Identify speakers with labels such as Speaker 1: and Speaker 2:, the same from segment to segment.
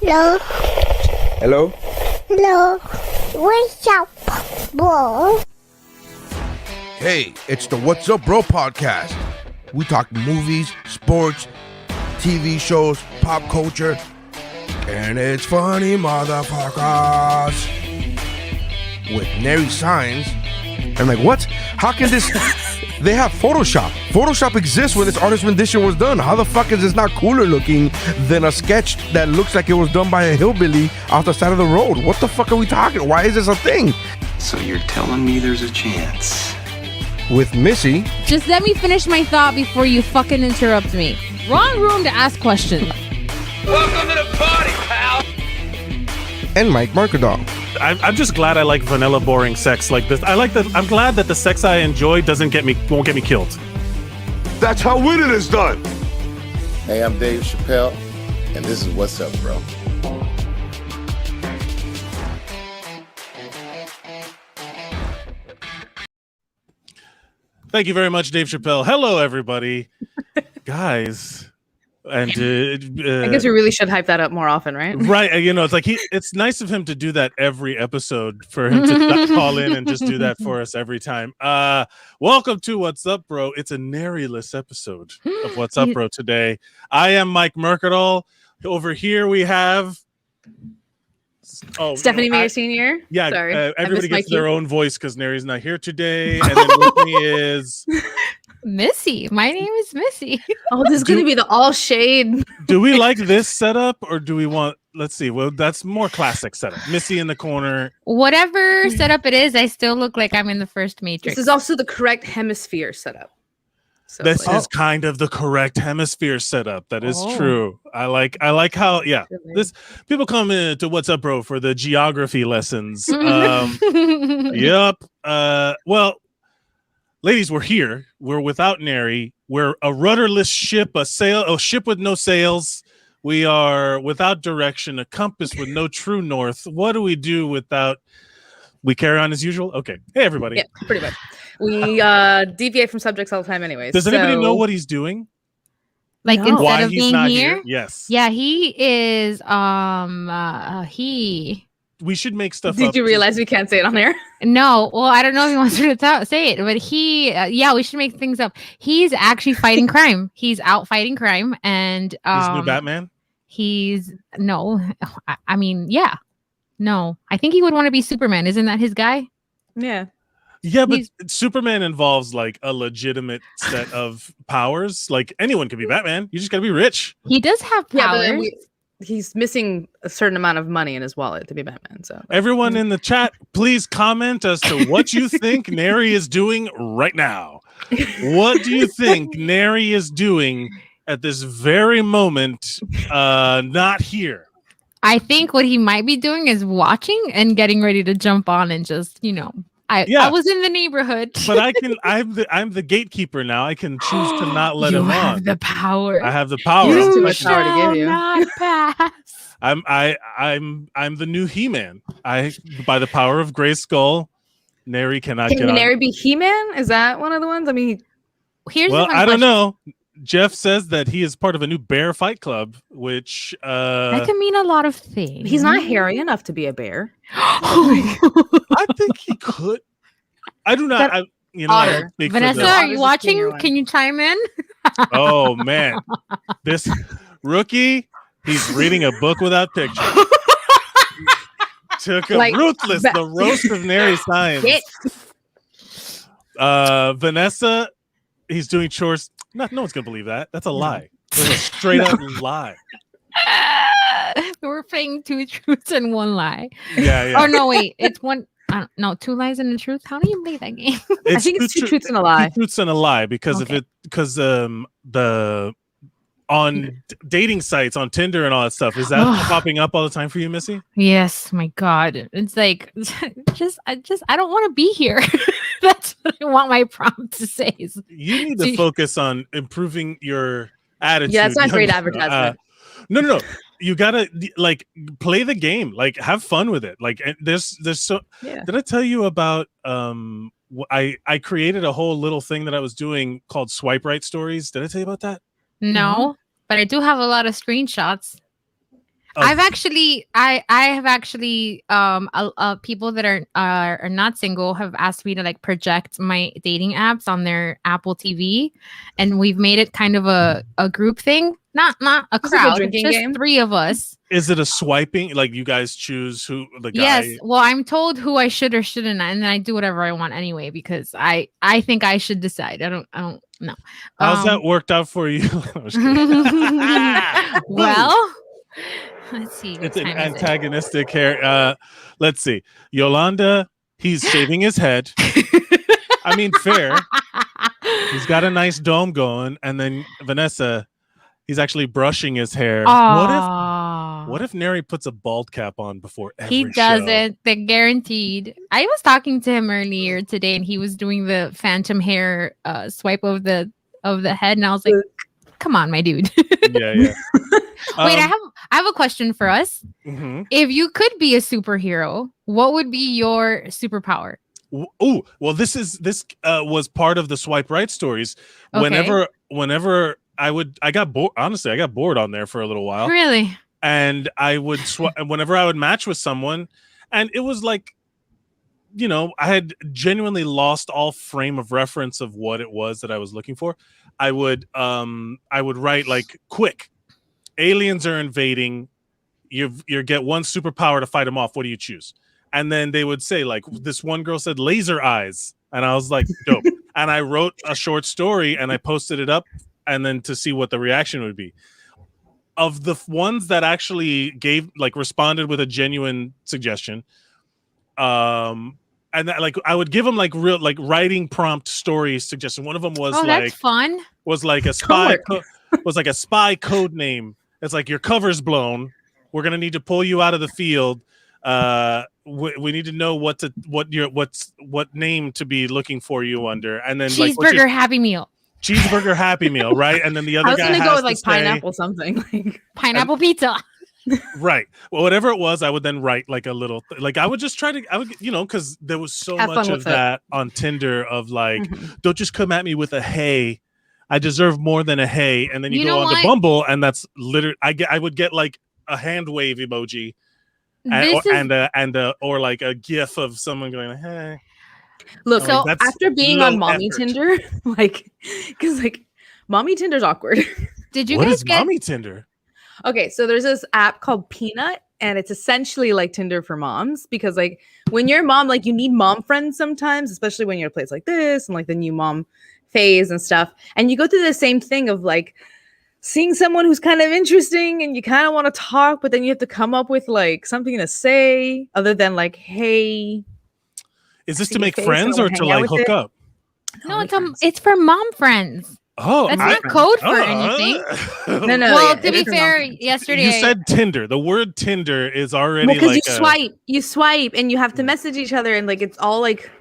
Speaker 1: Hello.
Speaker 2: Hello?
Speaker 1: Hello. What's up, bro?
Speaker 2: Hey, it's the What's Up Bro podcast. We talk movies, sports, TV shows, pop culture, and it's funny, motherfuckers. With Nery signs. I'm like, what? How can this... They have Photoshop. Photoshop exists when this artist rendition was done. How the fuck is this not cooler looking than a sketch that looks like it was done by a hillbilly off the side of the road? What the fuck are we talking? Why is this a thing?
Speaker 3: So you're telling me there's a chance?
Speaker 2: With Missy.
Speaker 4: Just let me finish my thought before you fucking interrupt me. Wrong room to ask questions.
Speaker 5: Welcome to the party, pal.
Speaker 2: And Mike Markadal.
Speaker 6: I'm just glad I like vanilla boring sex like this. I'm glad that the sex I enjoy won't get me killed.
Speaker 7: That's how winning is done.
Speaker 8: Hey, I'm Dave Chappelle, and this is What's Up, Bro.
Speaker 6: Thank you very much, Dave Chappelle. Hello, everybody. Guys. And
Speaker 9: I guess we really should hype that up more often, right?
Speaker 6: Right. You know, it's nice of him to do that every episode, for him to call in and just do that for us every time. Welcome to What's Up, Bro. It's a Nery-less episode of What's Up, Bro today. I am Mike Mercadal. Over here we have
Speaker 9: Stephanie Mayer Sr.
Speaker 6: Yeah,
Speaker 9: sorry.
Speaker 6: Everybody gets their own voice because Nery's not here today. And then with me is
Speaker 4: Missy. My name is Missy.
Speaker 9: Oh, this is going to be the all shade.
Speaker 6: Do we like this setup, or do we want? Let's see. Well, that's more classic setup. Missy in the corner.
Speaker 4: Whatever setup it is, I still look like I'm in the first Matrix.
Speaker 9: This is also the correct hemisphere setup. So
Speaker 6: this is kind of the correct hemisphere setup. That is true. I like how this people come in to What's Up, Bro for the geography lessons. Yep. Well, ladies, we're here. We're without Nery. We're a rudderless ship, a ship with no sails. We are without direction, a compass with no true north. What do we do without? We carry on as usual. Okay. Hey, everybody.
Speaker 9: Yeah, pretty much. We deviate from subjects all the time, anyways.
Speaker 6: Does anybody know what he's doing?
Speaker 4: Like
Speaker 9: No.
Speaker 4: instead
Speaker 6: Why
Speaker 4: of
Speaker 6: he's
Speaker 4: being
Speaker 6: not
Speaker 4: here?
Speaker 6: Yes.
Speaker 4: Yeah, he is.
Speaker 6: We should make stuff up.
Speaker 9: Did you realize we can't say it on air?
Speaker 4: No, well, I don't know if he wants me to say it, but we should make things up. He's actually fighting crime. He's out fighting crime, and
Speaker 6: He's new Batman.
Speaker 4: No, I think he would want to be Superman. Isn't that his guy?
Speaker 9: Yeah.
Speaker 6: Yeah, but Superman involves like a legitimate set of powers. Like anyone can be Batman. You just gotta be rich.
Speaker 4: He does have powers.
Speaker 9: Yeah, but he's missing a certain amount of money in his wallet to be Batman. So
Speaker 6: everyone in the chat, please comment as to what you think Nery is doing right now. What do you think Nery is doing at this very moment? Not here.
Speaker 4: I think what he might be doing is watching and getting ready to jump on and just, I was in the neighborhood.
Speaker 6: But I'm the gatekeeper now. I can choose to not let him on.
Speaker 4: You have the power.
Speaker 6: I have the power.
Speaker 9: Too much power to give you.
Speaker 4: Not pass.
Speaker 6: I'm the new He-Man. By the power of Grayskull, Nery cannot get on.
Speaker 9: Can Nery be He-Man? Is that one of the ones? I mean,
Speaker 6: I don't know. Jeff says that he is part of a new bear fight club, which
Speaker 4: that can mean a lot of things.
Speaker 9: he's not hairy enough to be a bear.
Speaker 6: I think he could. I do not. I don't speak for
Speaker 4: Vanessa,
Speaker 6: them.
Speaker 4: are you watching? Can you chime in?
Speaker 6: Oh man, this rookie, he's reading a book without pictures. Took a ruthless, the roast of Nery science. Vanessa, he's doing chores. No one's gonna believe that. That's a lie. That's a straight up lie.
Speaker 4: We're playing 2 truths and 1 lie.
Speaker 6: Yeah.
Speaker 4: Oh no, wait, it's one. No, 2 lies and a truth. How do you play that game?
Speaker 9: I think it's 2 truths and a lie.
Speaker 6: 2 truths and a lie because on dating sites, on Tinder and all that stuff, is that popping up all the time for you, Missy?
Speaker 4: Yes, my God. It's like I don't want to be here. That's what I want my prompt to say.
Speaker 6: You need to focus on improving your attitude.
Speaker 9: Yeah, it's not great advertisement.
Speaker 6: No. You gotta play the game, have fun with it. There's so. Yeah. Did I tell you about I created a whole little thing that I was doing called Swipe Right Stories? Did I tell you about that?
Speaker 4: No, but I do have a lot of screenshots. I have actually people that are not single have asked me to like project my dating apps on their Apple TV, and we've made it kind of a group thing, not a
Speaker 9: It's like a
Speaker 4: crowd,
Speaker 9: drinking
Speaker 4: just
Speaker 9: game?
Speaker 4: 3 of us.
Speaker 6: Is it a swiping? Like you guys choose who the guy?
Speaker 4: Yes. Well, I'm told who I should or shouldn't, and then I do whatever I want anyway because I think I should decide. I don't know.
Speaker 6: How's that worked out for you? I'm just kidding.
Speaker 4: Well, let's see.
Speaker 6: It's an antagonistic hair. Let's see. Yolanda, he's shaving his head. I mean, fair. He's got a nice dome going, and then Vanessa, he's actually brushing his hair. What if Nery puts a bald cap on before every
Speaker 4: He doesn't.
Speaker 6: show?
Speaker 4: They're guaranteed. I was talking to him earlier today, and he was doing the phantom hair swipe of the head, and I was like, "Come on, my dude."
Speaker 6: Yeah.
Speaker 4: Wait, I have a question for us.
Speaker 6: Mm-hmm.
Speaker 4: If you could be a superhero, what would be your superpower?
Speaker 6: Oh, well, this was part of the swipe right stories.
Speaker 4: Okay.
Speaker 6: Whenever I got bored. Honestly, I got bored on there for a little while.
Speaker 4: Really?
Speaker 6: And I would whenever I would match with someone, and it was like, I had genuinely lost all frame of reference of what it was that I was looking for. I would write like, quick, aliens are invading. You get one superpower to fight them off. What do you choose? And then they would say, like, this one girl said laser eyes, and I was like, dope. And I wrote a short story and I posted it up, and then to see what the reaction would be. Of the ones that actually responded with a genuine suggestion, and that, like, I would give them like real like writing prompt story suggestion. One of them was
Speaker 4: that's fun.
Speaker 6: Was like a spy was like a spy code name. It's like, your cover's blown. We're gonna need to pull you out of the field. We need to know what name to be looking for you under, and then
Speaker 4: cheeseburger Happy Meal.
Speaker 6: Cheeseburger Happy Meal, right? And then the other guy
Speaker 9: I was gonna go with like
Speaker 6: say,
Speaker 9: pineapple something, like
Speaker 4: pineapple pizza.
Speaker 6: Right. Well, whatever it was, I would then write like a little like I would just try to because there was so much of that on Tinder of like, don't just come at me with a hey. I deserve more than a hey, and then you go on to Bumble, and that's literally I would get like a hand wave emoji, or like a gif of someone going hey.
Speaker 9: Look, so after being on mommy Tinder, because mommy Tinder's awkward.
Speaker 4: Did you
Speaker 6: what
Speaker 4: guys
Speaker 6: is mommy Tinder?
Speaker 9: Okay, so there's this app called Peanut, and it's essentially like Tinder for moms, because like when you're a mom, like you need mom friends sometimes, especially when you're at a place like this and like the new mom phase and stuff, and you go through the same thing of like seeing someone who's kind of interesting and you kind of want to talk, but then you have to come up with like something to say other than like, hey. Is
Speaker 6: this to make friends or to like hook up?
Speaker 4: No, it's for mom friends.
Speaker 6: Oh,
Speaker 4: that's not code for anything.
Speaker 9: No.
Speaker 4: Well, to be fair, yesterday
Speaker 6: you said Tinder. The word Tinder is already
Speaker 9: because you swipe and you have to message each other, and like it's all like,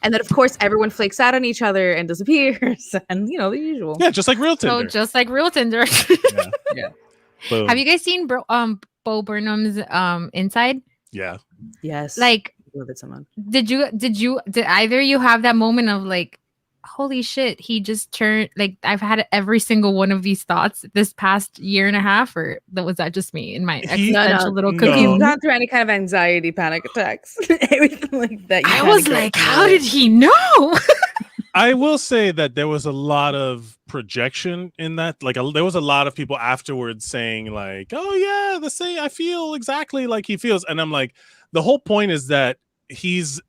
Speaker 9: and then of course everyone flakes out on each other and disappears, and the usual.
Speaker 6: Yeah, just like real Tinder.
Speaker 4: So just like real Tinder.
Speaker 9: Yeah.
Speaker 6: Boom.
Speaker 4: Have you guys seen Bo Burnham's Inside?
Speaker 6: Yeah.
Speaker 9: Yes.
Speaker 4: Like, did either you have that moment of like, holy shit, he just turned, like, I've had every single one of these thoughts this past year and a half, or was that just me in my existential little cookie?
Speaker 9: He's gone through any kind of anxiety, panic attacks, everything like that.
Speaker 4: I was like, how did he know?
Speaker 6: I will say that there was a lot of projection in that. Like, there was a lot of people afterwards saying like, oh yeah, I feel exactly like he feels. And I'm like, the whole point is that he's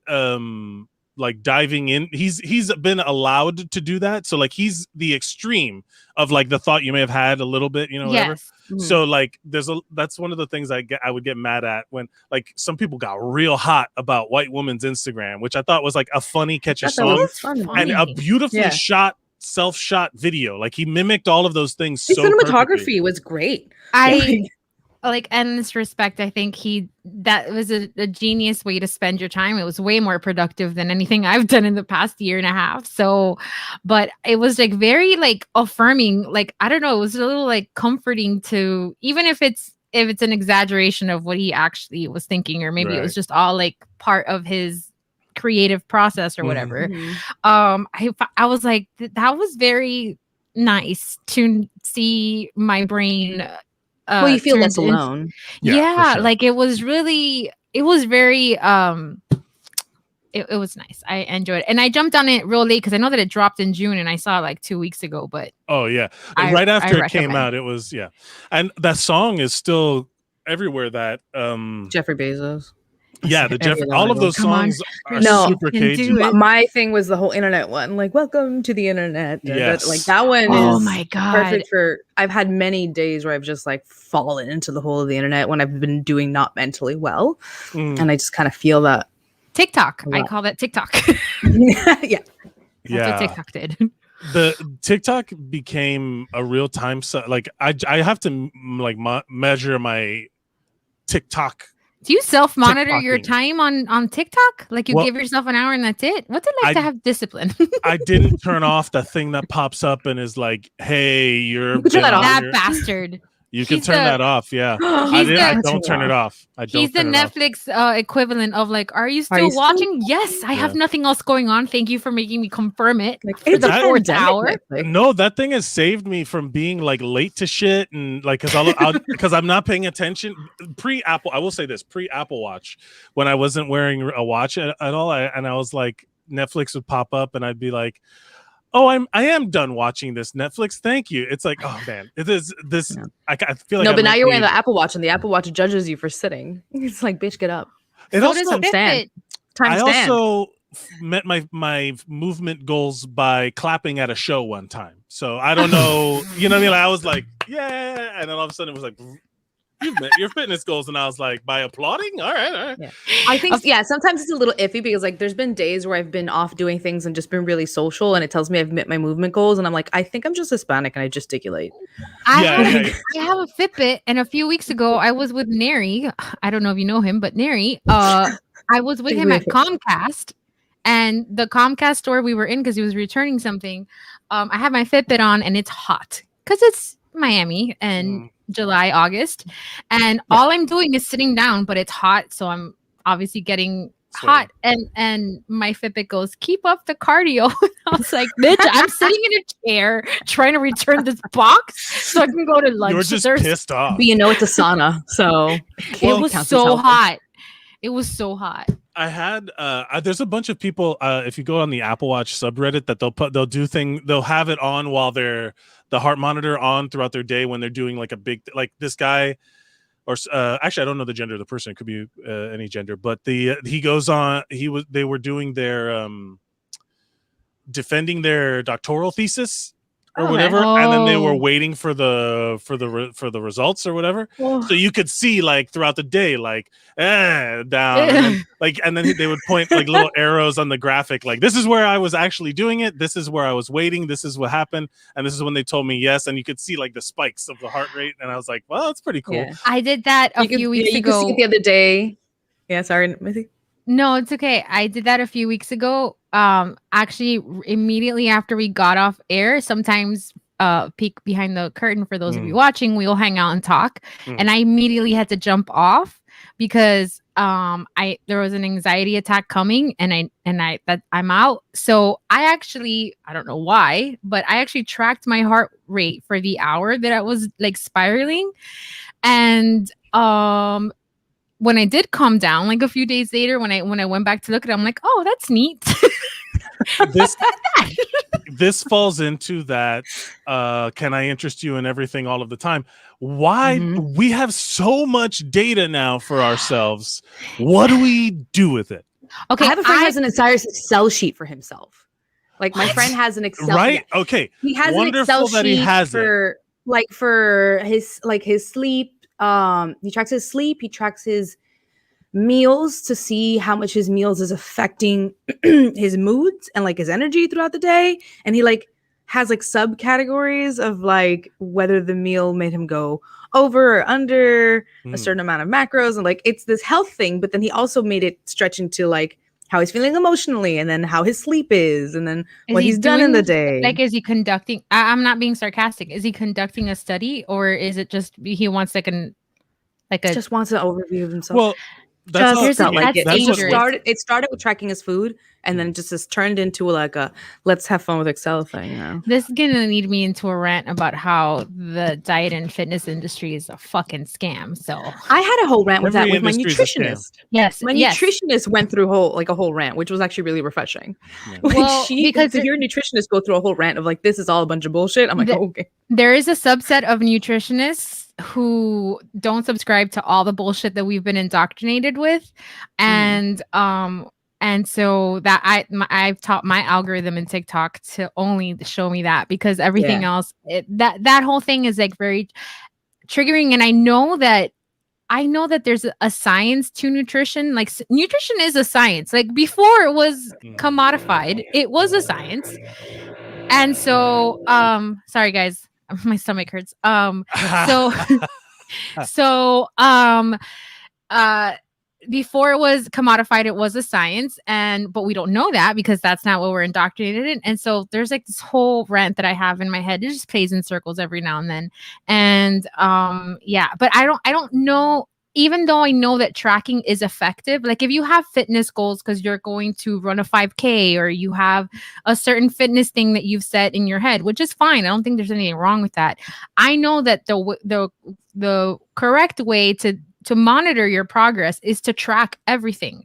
Speaker 6: like diving in. He's been allowed to do that. So like he's the extreme of like the thought you may have had a little bit, whatever. Mm-hmm. So like that's one of the things I would get mad at when like some people got real hot about white woman's Instagram, which I thought was like a funny catchy song and a beautifully self-shot video. Like he mimicked all of those things.
Speaker 9: His cinematography
Speaker 6: perfectly.
Speaker 9: Was great.
Speaker 4: Like, endless respect. I think that was a genius way to spend your time. It was way more productive than anything I've done in the past year and a half. So, but it was like very like affirming. Like, I don't know, it was a little like comforting to, even if it's an exaggeration of what he actually was thinking, or maybe it was just all like part of his creative process or whatever. Mm-hmm. I was like, that was very nice to see my brain
Speaker 9: Well, you feel
Speaker 4: turned
Speaker 9: less alone.
Speaker 6: Yeah, for sure.
Speaker 4: like it was very it was nice. I enjoyed it. And I jumped on it real late because I know that it dropped in June and I saw it like 2 weeks ago. But
Speaker 6: oh yeah, right after it came out, it was and that song is still everywhere. That
Speaker 9: Jeffrey Bezos.
Speaker 6: Yeah, all of those songs are super cagey.
Speaker 9: My thing was the whole internet one, like "Welcome to the Internet."
Speaker 6: Yes.
Speaker 9: Like that one
Speaker 4: oh
Speaker 9: is
Speaker 4: my God.
Speaker 9: perfect for. I've had many days where I've just like fallen into the hole of the internet when I've been doing not mentally well, and I just kind of feel that.
Speaker 4: TikTok. I call that TikTok.
Speaker 9: Yeah.
Speaker 4: That's what TikTok did.
Speaker 6: The TikTok became a real time. Like I have to like measure my TikTok.
Speaker 4: Do you self-monitor your time on TikTok? Like you give yourself an hour and that's it? What's it like to have discipline?
Speaker 6: I didn't turn off the thing that pops up and is like, "Hey, you're
Speaker 4: that bastard."
Speaker 6: You can turn that off. Yeah, I don't turn it off.
Speaker 4: He's the Netflix equivalent of like, "Are you still watching?" Yes, I have nothing else going on. Thank you for making me confirm it.
Speaker 9: Like,
Speaker 4: for the 4th hour.
Speaker 6: No, that thing has saved me from being like late to shit and like because I'm not paying attention. Pre-Apple, I will say this: pre-Apple Watch, when I wasn't wearing a watch at all, and I was like, Netflix would pop up, and I'd be like, "Oh, I am done watching this Netflix. Thank you." It's like, oh man, it is this. Yeah. I feel like
Speaker 9: no, but now you're wearing the Apple Watch, and the Apple Watch judges you for sitting. It's like, bitch, get up.
Speaker 6: It also
Speaker 9: stand.
Speaker 6: I also met my movement goals by clapping at a show one time. So I don't know, you know what I mean? Like, I was like, yeah, and then all of a sudden it was like, you've met your fitness goals, and I was like, by applauding, all right.
Speaker 9: Yeah. I think sometimes it's a little iffy because like there's been days where I've been off doing things and just been really social, and it tells me I've met my movement goals, and I'm like, I think I'm just Hispanic and I gesticulate.
Speaker 4: I have a Fitbit, and a few weeks ago I was with Nery. I don't know if you know him, but Nery. I was with him at Comcast, and the Comcast store we were in because he was returning something. I have my Fitbit on, and it's hot because it's Miami and July, August, and all I'm doing is sitting down, but it's hot, so I'm obviously getting hot, and my Fitbit goes, "Keep up the cardio." I was like, "Bitch, I'm sitting in a chair trying to return this box so I can go to lunch."
Speaker 6: You're just pissed off.
Speaker 9: But you know it's a sauna, so
Speaker 4: it was so hot. It was so hot.
Speaker 6: I had there's a bunch of people if you go on the Apple Watch subreddit that they'll have it on while they're the heart monitor on throughout their day when they're doing like a big like this guy or actually I don't know the gender of the person, it could be any gender, but he goes on, they were doing their defending their doctoral thesis or whatever, and then they were waiting for the results or whatever. So you could see like throughout the day, like down, and then they would point like little arrows on the graphic, like this is where I was actually doing it, this is where I was waiting, this is what happened, and this is when they told me yes, and you could see like the spikes of the heart rate, and I was like, well, that's pretty cool.
Speaker 9: Yeah.
Speaker 4: I did that a few weeks ago.
Speaker 9: You could see it the other day. Yeah, sorry, Missy.
Speaker 4: No, it's okay. I did that a few weeks ago. Actually, immediately after we got off air, sometimes peek behind the curtain for those of you watching, we'll hang out and talk. And I immediately had to jump off because there was an anxiety attack coming, and I'm out. So I don't know why, but I actually tracked my heart rate for the hour that I was like spiraling, and when I did calm down, like a few days later, when I went back to look at it, I'm like, oh, that's neat.
Speaker 6: This falls into that. Can I interest you in everything all of the time? Why we have so much data now for ourselves? What do we do with it?
Speaker 9: Okay, I have a friend who has an entire Excel sheet for himself. Like my friend has an Excel.
Speaker 6: Right? Okay.
Speaker 9: He has
Speaker 6: wonderful
Speaker 9: an Excel
Speaker 6: that
Speaker 9: sheet
Speaker 6: he has
Speaker 9: for his sleep. He tracks his sleep, he tracks his meals to see how much his meals is affecting his moods and like his energy throughout the day, and he like has like subcategories of like whether the meal made him go over or under a certain amount of macros, and like it's this health thing, but then he also made it stretch into like how he's feeling emotionally, and then how his sleep is, and then what he's done in the day.
Speaker 4: Like, is he conducting? I'm not being sarcastic. Is he conducting a study, or is it just he wants just wants an overview of himself?
Speaker 6: Well, that's
Speaker 9: just felt like it.
Speaker 6: That's what
Speaker 9: It started with tracking his food, and then just turned into like a let's have fun with Excel thing. You know?
Speaker 4: This is gonna lead me into a rant about how the diet and fitness industry is a fucking scam. So
Speaker 9: I had a whole rant with
Speaker 6: Every
Speaker 9: that with my
Speaker 6: industry's a scam.
Speaker 9: nutritionist.
Speaker 4: yes,
Speaker 9: My nutritionist went through a whole rant, which was actually really refreshing.
Speaker 6: Yeah.
Speaker 9: Like
Speaker 4: Well, because
Speaker 9: to hear a nutritionist go through a whole rant of like this is all a bunch of bullshit. I'm like, okay.
Speaker 4: There is a subset of nutritionists who don't subscribe to all the bullshit that we've been indoctrinated with, and so that I've taught my algorithm in TikTok to only show me that, because everything else, that whole thing is like very triggering. And I know that there's a science to nutrition. Like nutrition is a science. Like before it was commodified, it was a science. And so, sorry guys, my stomach hurts. Before it was commodified, it was a science, but we don't know that because that's not what we're indoctrinated in. And so there's like this whole rant that I have in my head. It just plays in circles every now and then. And but I don't know, even though I know that tracking is effective. Like if you have fitness goals because you're going to run a 5K, or you have a certain fitness thing that you've set in your head, which is fine. I don't think there's anything wrong with that. I know that the correct way to monitor your progress is to track everything.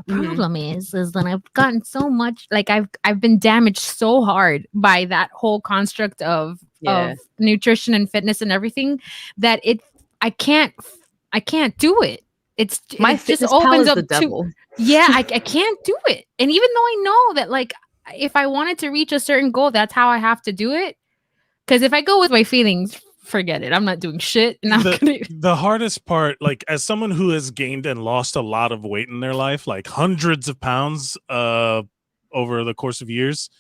Speaker 4: The problem is that I've gotten so much, like I've been damaged so hard by that whole construct of nutrition and fitness and everything that I can't do it. It just opens up the devil. I can't do it. And even though I know that, like, if I wanted to reach a certain goal, that's how I have to do it. Because if I go with my feelings, forget it. I'm not doing shit. And
Speaker 6: the hardest part, like as someone who has gained and lost a lot of weight in their life, like hundreds of pounds over the course of years,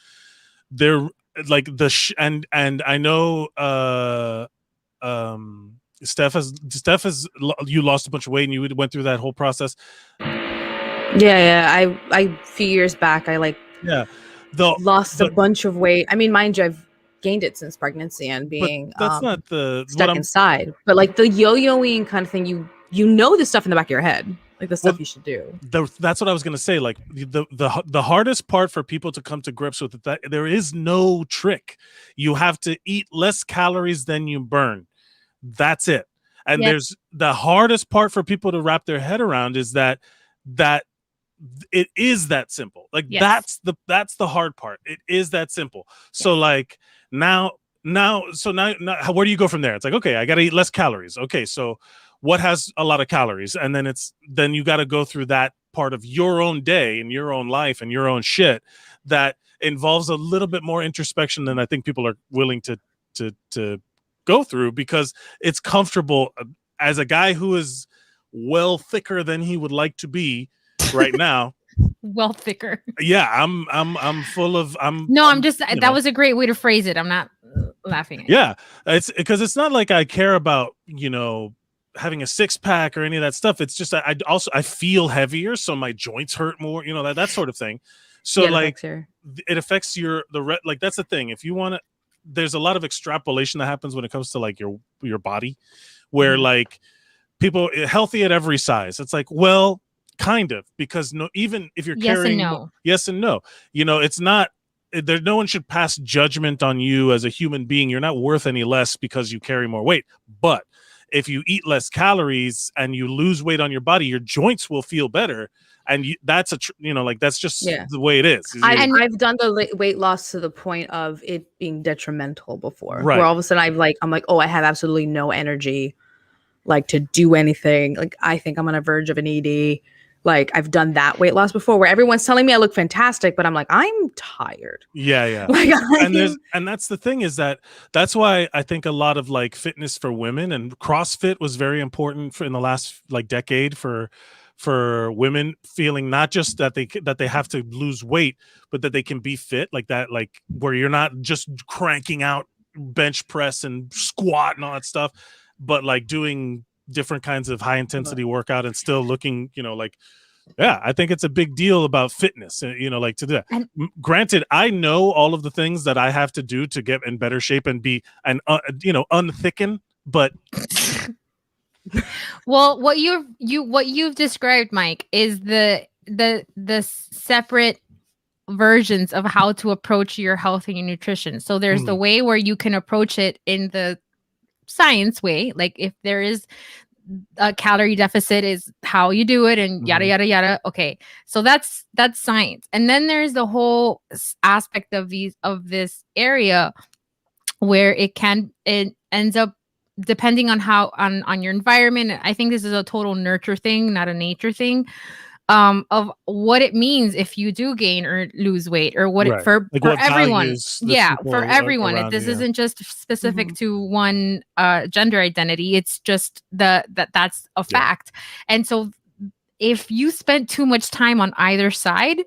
Speaker 6: they're like and I know Steph has you lost a bunch of weight and you went through that whole process.
Speaker 9: I a few years back I lost a bunch of weight. I mean, mind you, I've gained it since pregnancy and being
Speaker 6: that's not the
Speaker 9: stuck inside. But like the yo-yoing kind of thing, you know the stuff in the back of your head, like the stuff you should do.
Speaker 6: That's what I was gonna say. Like the hardest part for people to come to grips with it, that there is no trick. You have to eat less calories than you burn. That's it. And there's the hardest part for people to wrap their head around is that it is that simple. Like that's the hard part. It is that simple. So like now where do you go from there? It's like, okay, I got to eat less calories. Okay, so what has a lot of calories? And then you got to go through that part of your own day and your own life and your own shit that involves a little bit more introspection than I think people are willing to go through, because it's comfortable. As a guy who is well thicker than he would like to be right now.
Speaker 4: Well thicker.
Speaker 6: Yeah, I'm full of
Speaker 4: that was a great way to phrase it. I'm not laughing at
Speaker 6: you. It's because it's not like I care about having a six-pack or any of that stuff. It's just I feel heavier, so my joints hurt more, that sort of thing. So it affects like that's the thing. If you want to, there's a lot of extrapolation that happens when it comes to like your body, where like people healthy at every size. It's like, well, kind of, because even if you're carrying yes and no, it's not there. No one should pass judgment on you as a human being. You're not worth any less because you carry more weight. But if you eat less calories and you lose weight on your body, your joints will feel better. And that's that's just the way it is.
Speaker 9: I've done the weight loss to the point of it being detrimental before,
Speaker 6: right?
Speaker 9: Where all of a sudden I'm like, oh, I have absolutely no energy, like to do anything. Like I think I'm on the verge of an ED. Like I've done that weight loss before, where everyone's telling me I look fantastic, but I'm like, I'm tired.
Speaker 6: Yeah.
Speaker 9: Like,
Speaker 6: and that's the thing, is that's why I think a lot of like fitness for women and CrossFit was very important in the last like decade for women, feeling not just that they have to lose weight, but that they can be fit, like that, like where you're not just cranking out bench press and squat and all that stuff, but like doing different kinds of high intensity workout and still looking, I think it's a big deal about fitness, like to do that. And granted, I know all of the things that I have to do to get in better shape and be unthicken, but
Speaker 4: Well, what you've described, Mike, is the separate versions of how to approach your health and your nutrition. So there's the way where you can approach it in the science way, like if there is a calorie deficit is how you do it and yada yada yada. Okay, so that's science. And then there's the whole aspect of this area where it ends up depending on how on your environment. I think this is a total nurture thing, not a nature thing. Of what it means if you do gain or lose weight, or what it for everyone. Yeah, for everyone. This isn't just specific to one gender identity. It's just that's a fact. And so if you spend too much time on either side,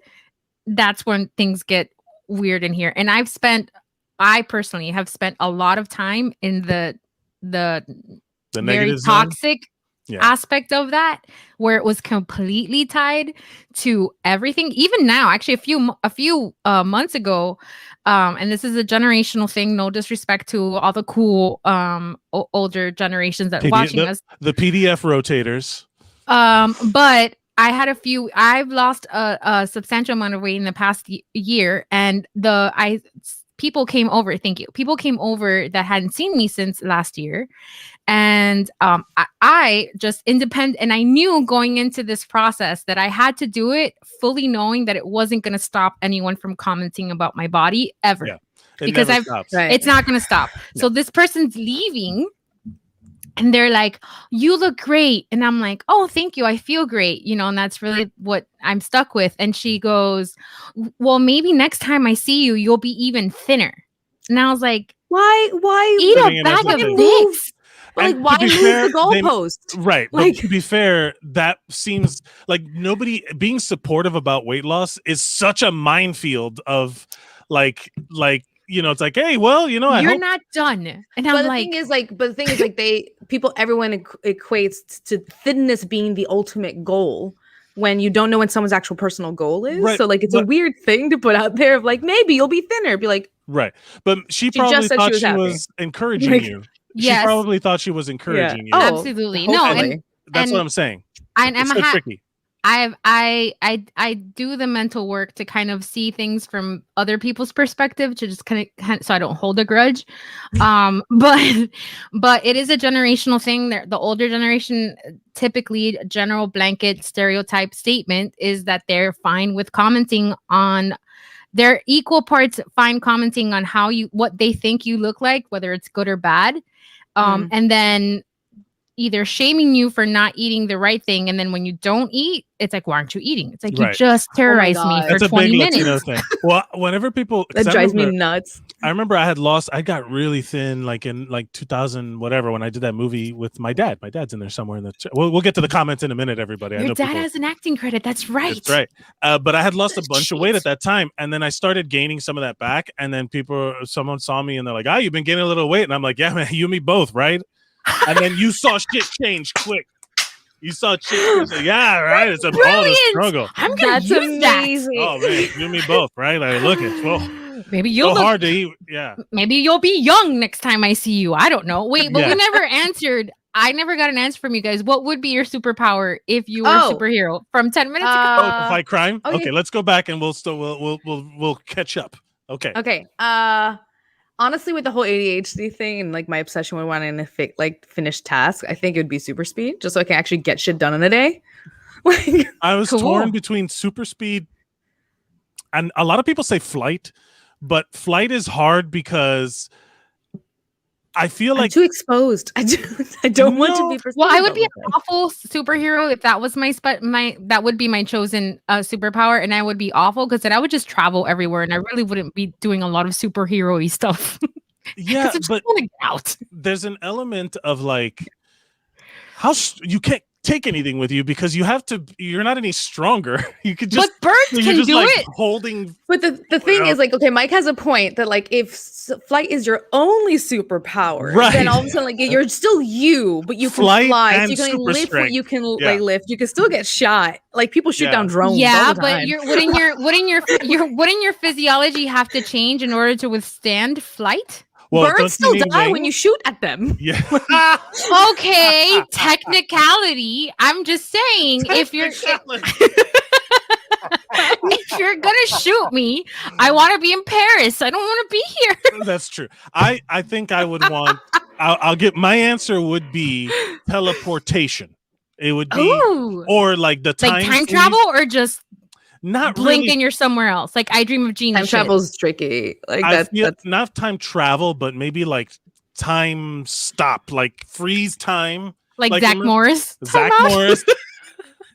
Speaker 4: that's when things get weird in here. And I personally have spent a lot of time in the very toxic aspect of that, where it was completely tied to everything. Even now, actually, a few months ago, and this is a generational thing. No disrespect to all the cool older generations that are watching us.
Speaker 6: The PDF rotators.
Speaker 4: But I've lost a substantial amount of weight in the past year, and people came over. Thank you. People came over that hadn't seen me since last year. And I just independent, and I knew going into this process that I had to do it fully knowing that it wasn't going to stop anyone from commenting about my body ever.
Speaker 6: Yeah.
Speaker 4: Because it's not going to stop. Yeah. So this person's leaving and they're like, "You look great." And I'm like, "Oh, thank you. I feel great." And that's really what I'm stuck with. And she goes, "Well, maybe next time I see you, you'll be even thinner." And I was like,
Speaker 9: why
Speaker 4: eat a bag of dicks?
Speaker 9: Like, why move the goalpost?
Speaker 6: Right. Like, but to be fair, that seems like nobody being supportive about weight loss is such a minefield of like, it's like, hey, well,
Speaker 4: you're not done. And I'm
Speaker 9: the thing is everyone equates to thinness being the ultimate goal when you don't know what someone's actual personal goal is. Right. So it's a weird thing to put out there of like, maybe you'll be thinner. Be like,
Speaker 6: right. But she probably thought she was encouraging you. She probably thought she was encouraging you.
Speaker 4: Oh, absolutely.
Speaker 6: Totally. No, that's what I'm saying.
Speaker 4: It's
Speaker 6: so tricky.
Speaker 4: I do the mental work to kind of see things from other people's perspective, to just kind of so I don't hold a grudge. But it is a generational thing. The older generation, typically general blanket stereotype statement is that they're fine with commenting on. They're equal parts fine commenting on what they think you look like, whether it's good or bad. And then either shaming you for not eating the right thing, and then when you don't eat, it's like, why aren't you eating? It's like, you just terrorized me for 20 minutes. Latino thing.
Speaker 6: Well, whenever people
Speaker 9: that drives me nuts.
Speaker 6: I remember I got really thin in 2000 whatever when I did that movie with my dad. My dad's in there somewhere in the we'll get to the comments in a minute, everybody.
Speaker 4: Your dad has an acting credit. That's right.
Speaker 6: That's right. But I had lost a bunch of weight at that time, and then I started gaining some of that back, and then someone saw me and they're like, you've been gaining a little weight, and I'm like, yeah, man, you and me both, right? And then you saw shit change quick. You saw shit. Like, yeah, right. It's a struggle.
Speaker 4: I'm gonna use that.
Speaker 6: Oh man, you and me both, right? Like, look at
Speaker 4: maybe you'll
Speaker 6: hard to eat. Yeah.
Speaker 4: Maybe you'll be young next time I see you. I don't know. Wait, but we never answered. I never got an answer from you guys. What would be your superpower if you were a superhero from 10 minutes ago?
Speaker 6: To fight crime. Okay, let's go back and we'll catch up. Okay.
Speaker 9: Okay. Honestly, with the whole ADHD thing and my obsession with wanting to finish tasks, I think it would be super speed, just so I can actually get shit done in a day.
Speaker 6: I was torn between super speed, and a lot of people say flight, but flight is hard because I feel like
Speaker 9: I'm too exposed. I don't want to be.
Speaker 4: Well, I would be an awful superhero if that was that would be my chosen superpower, and I would be awful because then I would just travel everywhere, and I really wouldn't be doing a lot of superhero-y stuff.
Speaker 6: Yeah, but there's an element of how you can't take anything with you because you're not any stronger. You could just,
Speaker 4: but birds can do it.
Speaker 6: Holding.
Speaker 9: But the thing is okay, Mike has a point that if flight is your only superpower, then all of a sudden you're still you, but you can fly, so you can lift what you can lift. You can still get shot. People shoot down drones.
Speaker 4: Yeah,
Speaker 9: all the
Speaker 4: but
Speaker 9: time.
Speaker 4: wouldn't your physiology have to change in order to withstand flight?
Speaker 6: Well, don't
Speaker 9: birds
Speaker 6: you
Speaker 9: still
Speaker 6: need
Speaker 9: die when
Speaker 6: wings?
Speaker 9: you shoot at them.
Speaker 6: Yeah.
Speaker 4: Okay, technicality. I'm just saying, if you're gonna shoot me, I want to be in Paris. I don't want to be here.
Speaker 6: That's true. I think I would want. I'll get my answer would be teleportation. It would be
Speaker 4: Ooh,
Speaker 6: or like the
Speaker 4: like time
Speaker 6: sleep.
Speaker 4: travel, or just
Speaker 6: Not
Speaker 4: blink
Speaker 6: really.
Speaker 4: and you're somewhere else. Like I Dream of Jeannie.
Speaker 9: Time travel's tricky. Like
Speaker 6: I
Speaker 9: that's
Speaker 6: feel not time travel, but maybe like time stop, like freeze time.
Speaker 4: like
Speaker 6: like
Speaker 4: Zach
Speaker 6: a li-
Speaker 4: Morris.
Speaker 6: Zach
Speaker 4: Time out.
Speaker 6: Morris.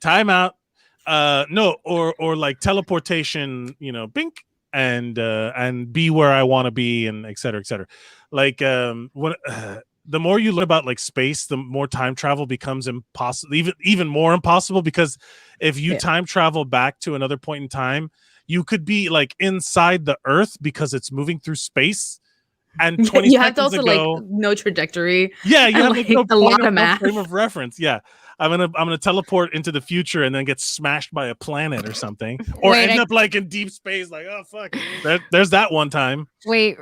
Speaker 6: Time out. No, or like teleportation, bink and be where I want to be, and et cetera, et cetera. Like when the more you learn about like space, the more time travel becomes impossible, even more impossible, because if you time travel back to another point in time, you could be like inside the Earth because it's moving through space. And 20
Speaker 9: you have to
Speaker 6: seconds
Speaker 9: also
Speaker 6: ago,
Speaker 9: like no trajectory.
Speaker 6: yeah, you
Speaker 9: and,
Speaker 6: have
Speaker 9: like,
Speaker 6: no
Speaker 9: a lot of
Speaker 6: no
Speaker 9: math.
Speaker 6: frame of reference. Yeah, I'm gonna teleport into the future and then get smashed by a planet or something, or
Speaker 4: Wait,
Speaker 6: end up like in deep space. Like, oh fuck, there's that one time.
Speaker 4: Wait,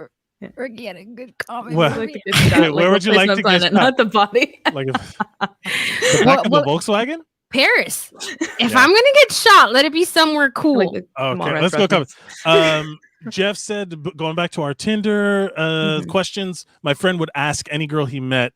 Speaker 4: we're getting good comments.
Speaker 6: Well,
Speaker 9: Like to get shot,
Speaker 6: wait, where would you like to get
Speaker 9: planet,
Speaker 6: shot?
Speaker 9: not the body.
Speaker 6: Like the back of a Volkswagen.
Speaker 4: Paris. If
Speaker 6: Yeah.
Speaker 4: I'm gonna get shot, let it be somewhere cool.
Speaker 9: Like the
Speaker 6: Okay,
Speaker 9: small
Speaker 6: let's go.
Speaker 9: restaurants.
Speaker 6: Jeff said, going back to our Tinder questions, my friend would ask any girl he met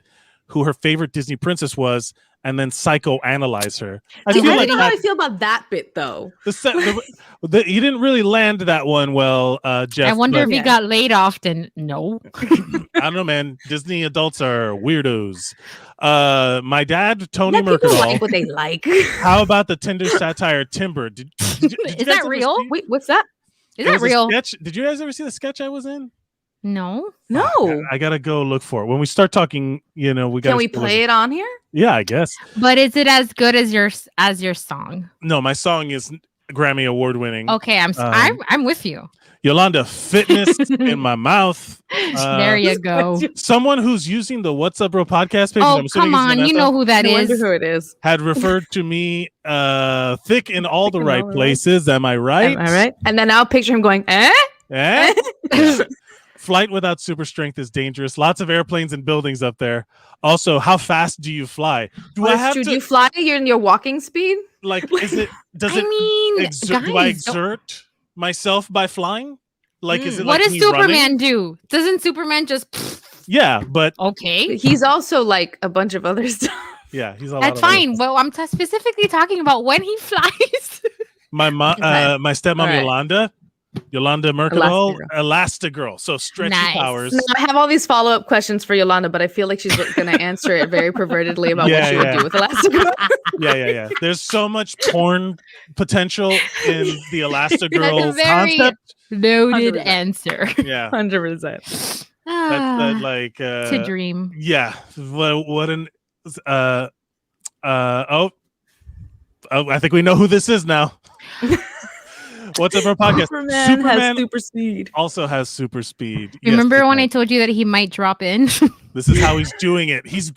Speaker 6: who her favorite Disney princess was, and then psychoanalyze her. I
Speaker 9: See,
Speaker 6: feel
Speaker 9: I
Speaker 6: like
Speaker 9: don't know how I
Speaker 6: that,
Speaker 9: feel about that bit though.
Speaker 6: you didn't really land that one well, Jeff.
Speaker 4: I wonder
Speaker 6: but
Speaker 4: if he got laid often. No.
Speaker 6: I don't know, man. Disney adults are weirdos. My dad, Tony
Speaker 9: Let people
Speaker 6: Mercadal.
Speaker 9: like what they like.
Speaker 6: How about the Tinder satire Timber? Did you
Speaker 4: Is
Speaker 6: guys
Speaker 4: that
Speaker 6: ever
Speaker 4: real?
Speaker 6: see-
Speaker 9: Wait, what's that?
Speaker 4: Is
Speaker 6: It
Speaker 4: that
Speaker 6: was a
Speaker 4: real?
Speaker 6: sketch. Did you guys ever see the sketch I was in?
Speaker 4: No.
Speaker 9: No.
Speaker 6: I gotta go look for it. When we start talking, we got.
Speaker 9: Can we play it on here?
Speaker 6: Yeah, I guess.
Speaker 4: But is it as good as your song?
Speaker 6: No, my song is Grammy award winning.
Speaker 4: Okay, I'm with you.
Speaker 6: Yolanda, fitness in my mouth.
Speaker 4: There you go.
Speaker 6: Someone who's using the What's Up Bro podcast page.
Speaker 4: Oh,
Speaker 6: I'm assuming
Speaker 4: come
Speaker 6: it's
Speaker 4: on.
Speaker 6: Vanessa,
Speaker 4: You know who that
Speaker 9: I wonder
Speaker 4: is.
Speaker 9: who it is.
Speaker 6: had referred to me thick in all the
Speaker 9: in
Speaker 6: right
Speaker 9: all the
Speaker 6: places. Am I right?
Speaker 9: Am I right? And then I'll picture him going, eh?
Speaker 6: Eh? Yeah. Flight without super strength is dangerous. Lots of airplanes and buildings up there. Also, how fast do you fly? Do I have
Speaker 9: Do
Speaker 6: to
Speaker 9: you fly? You're in your walking speed?
Speaker 6: like? Is it? Does
Speaker 4: I
Speaker 6: it?
Speaker 4: mean,
Speaker 6: do I
Speaker 4: guys, don't-
Speaker 6: exert myself by flying? Like, is it
Speaker 4: what
Speaker 6: like
Speaker 4: does
Speaker 6: me
Speaker 4: Superman
Speaker 6: running?
Speaker 4: do? Doesn't Superman just
Speaker 6: Yeah, but
Speaker 4: okay?
Speaker 9: He's also like a bunch of other stuff.
Speaker 6: yeah, he's a lot
Speaker 4: That's
Speaker 6: of other
Speaker 4: fine.
Speaker 6: stuff.
Speaker 4: Well, I'm specifically talking about when he flies.
Speaker 6: My mom,
Speaker 9: Okay.
Speaker 6: my stepmom
Speaker 9: All right.
Speaker 6: Yolanda Mercadal,
Speaker 9: Elastigirl.
Speaker 6: Elastigirl. So stretchy
Speaker 4: Nice.
Speaker 6: powers.
Speaker 9: No, I have all these follow-up questions for Yolanda, but I feel like she's going to answer it very pervertedly about
Speaker 6: Yeah,
Speaker 9: what she would
Speaker 6: yeah.
Speaker 9: do with Elastigirl.
Speaker 6: Yeah. There's so much porn potential in the Elastigirl
Speaker 4: That's a very-
Speaker 6: concept.
Speaker 4: Loaded
Speaker 9: 100%.
Speaker 4: answer.
Speaker 6: Yeah,
Speaker 9: 100%.
Speaker 6: that's
Speaker 4: Ah,
Speaker 6: that like
Speaker 4: to dream.
Speaker 6: yeah. What an oh, I think we know who this is now. What's up, our podcast?
Speaker 9: Superman has super speed.
Speaker 6: also has super speed. Yes,
Speaker 4: Remember
Speaker 6: he
Speaker 4: when I
Speaker 6: does.
Speaker 4: told you that he might drop in?
Speaker 6: This is how he's doing it. He's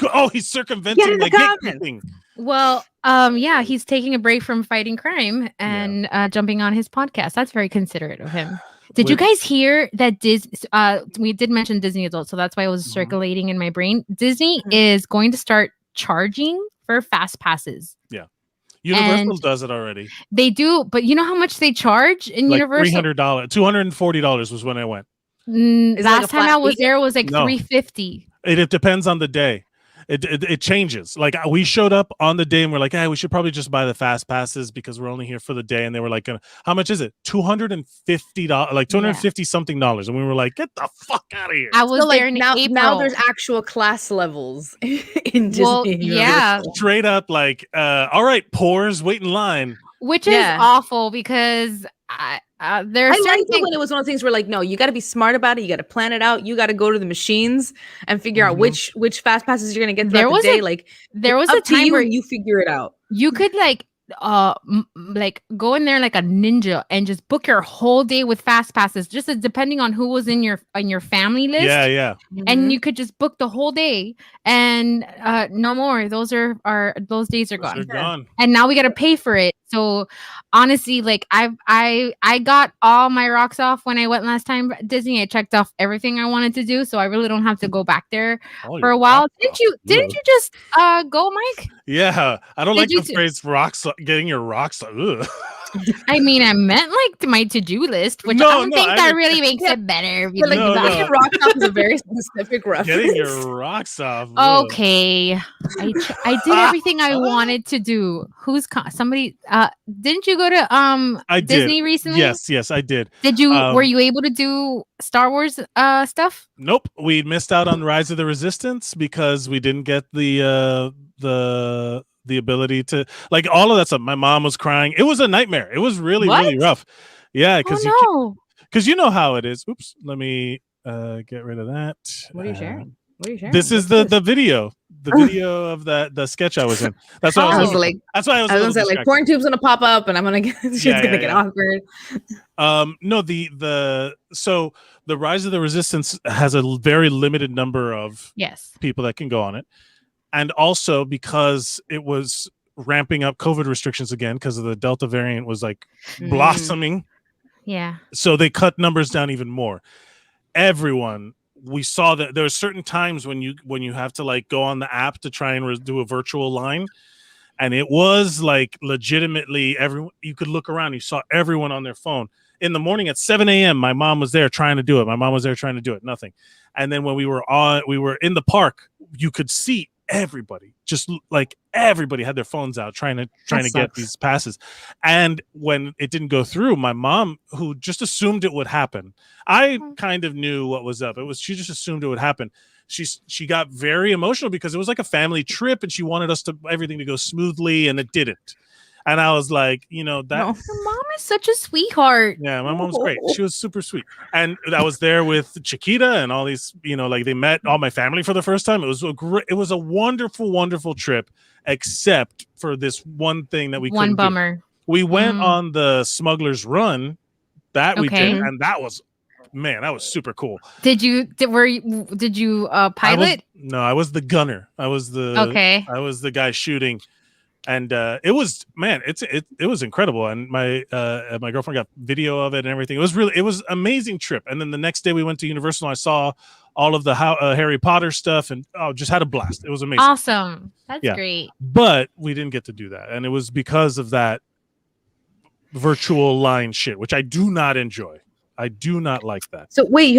Speaker 6: circumventing
Speaker 9: Get in the
Speaker 6: the
Speaker 9: comments.
Speaker 6: gatekeeping.
Speaker 4: Well, yeah, he's taking a break from fighting crime and jumping on his podcast. That's very considerate of him. Did you guys hear that we did mention Disney adults, so that's why it was circulating in my brain. Disney is going to start charging for fast passes.
Speaker 6: Universal
Speaker 4: And-
Speaker 6: does it already.
Speaker 4: They do, but you know how much they charge in
Speaker 6: Like
Speaker 4: Universal?
Speaker 6: $300, $240 was when I went.
Speaker 9: Is it like
Speaker 4: Last
Speaker 9: a
Speaker 4: time
Speaker 9: flat
Speaker 4: I was
Speaker 9: fee?
Speaker 4: there, it was like
Speaker 6: No.
Speaker 4: $350.
Speaker 6: It depends on the day. It changes. Like we showed up on the day and we're like, hey, we should probably just buy the fast passes because we're only here for the day. And they were like, how much is it? $250, like $250 something dollars. And we were like, get the fuck out of here.
Speaker 4: I was
Speaker 9: So,
Speaker 4: there
Speaker 9: like,
Speaker 4: in
Speaker 9: now,
Speaker 4: April.
Speaker 9: now there's actual class levels in Disney.
Speaker 4: Well, yeah.
Speaker 9: Universal.
Speaker 6: Straight up, like, all right, pores, wait in line.
Speaker 4: Which is
Speaker 9: Yeah.
Speaker 4: awful because there are
Speaker 9: I
Speaker 4: certain
Speaker 9: liked it
Speaker 4: things.
Speaker 9: when it was one of the things where like, no, you got to be smart about it. You got to plan it out. You got to go to the machines and figure out which fast passes you're gonna get
Speaker 4: There
Speaker 9: throughout
Speaker 4: was
Speaker 9: the day.
Speaker 4: a-
Speaker 9: Like
Speaker 4: There was
Speaker 9: up
Speaker 4: a
Speaker 9: to
Speaker 4: time
Speaker 9: you,
Speaker 4: where
Speaker 9: and you figure it out.
Speaker 4: you could like go in there like a ninja and just book your whole day with fast passes, just depending on who was in your family list.
Speaker 6: Yeah.
Speaker 4: And you could just book the whole day and no more. Those days are
Speaker 6: Those are
Speaker 4: gone.
Speaker 6: gone.
Speaker 4: And now we got to pay for it. So honestly, like I got all my rocks off when I went last time at Disney. I checked off everything I wanted to do, so I really don't have to go back there for a while. Didn't you just go, Mike?
Speaker 6: Yeah, I don't
Speaker 4: Did
Speaker 6: like
Speaker 4: you
Speaker 6: the phrase rocks, getting your rocks. Ugh.
Speaker 4: I mean, I meant like my to-do list, which I don't think that really makes it better.
Speaker 9: Yeah, like getting rocks off is a very specific reference.
Speaker 6: Getting your rocks off. Ugh.
Speaker 4: Okay, I did everything I wanted to do. Somebody? Didn't you go to Disney recently?
Speaker 6: Yes, I did.
Speaker 4: Did you? Were you able to do Star Wars stuff?
Speaker 6: Nope, we missed out on Rise of the Resistance because we didn't get the ability to, like, all of that stuff. My mom was crying. It was a nightmare. It was really rough. Yeah, because you know how it is. Oops, let me get rid of that.
Speaker 9: What are you sharing? What are you sharing?
Speaker 6: This is the video of the sketch I was in. That's why I was like. That's why I was
Speaker 9: gonna say, like, porn tube's gonna pop up and I'm gonna get gonna get awkward.
Speaker 6: No, so the Rise of the Resistance has a very limited number of people that can go on it. And also because it was ramping up COVID restrictions again because of the Delta variant was like blossoming.
Speaker 4: Yeah.
Speaker 6: So they cut numbers down even more. We saw that there are certain times when you have to like go on the app to try and do a virtual line. And it was like legitimately everyone, you could look around, you saw everyone on their phone. In the morning at 7 a.m., my mom was there trying to do it. Nothing. And then when we were in the park, you could see everybody, just like everybody had their phones out trying to get these passes. And when it didn't go through, my mom, who just assumed it would happen, I kind of knew what was up. She just assumed it would happen. She got very emotional because it was like a family trip and she wanted everything to go smoothly, and it didn't. And I was like, that
Speaker 4: your mom is such a sweetheart.
Speaker 6: Yeah, my mom's great. She was super sweet. And I was there with Chiquita and all these, like they met all my family for the first time. It was a wonderful, wonderful trip, except for this one thing that we couldn't
Speaker 4: bummer.
Speaker 6: do. We went on the Smuggler's Run we did, and that was super cool.
Speaker 4: Did you pilot?
Speaker 6: I was the gunner. I was the guy shooting. And it was incredible, and my girlfriend got video of it and everything. It was amazing trip. And then the next day we went to Universal and I saw all of the Harry Potter stuff and just had a blast. It was amazing.
Speaker 4: Awesome. That's great.
Speaker 6: But we didn't get to do that, and it was because of that virtual line shit, which I do not enjoy. I do not like that.
Speaker 9: So wait,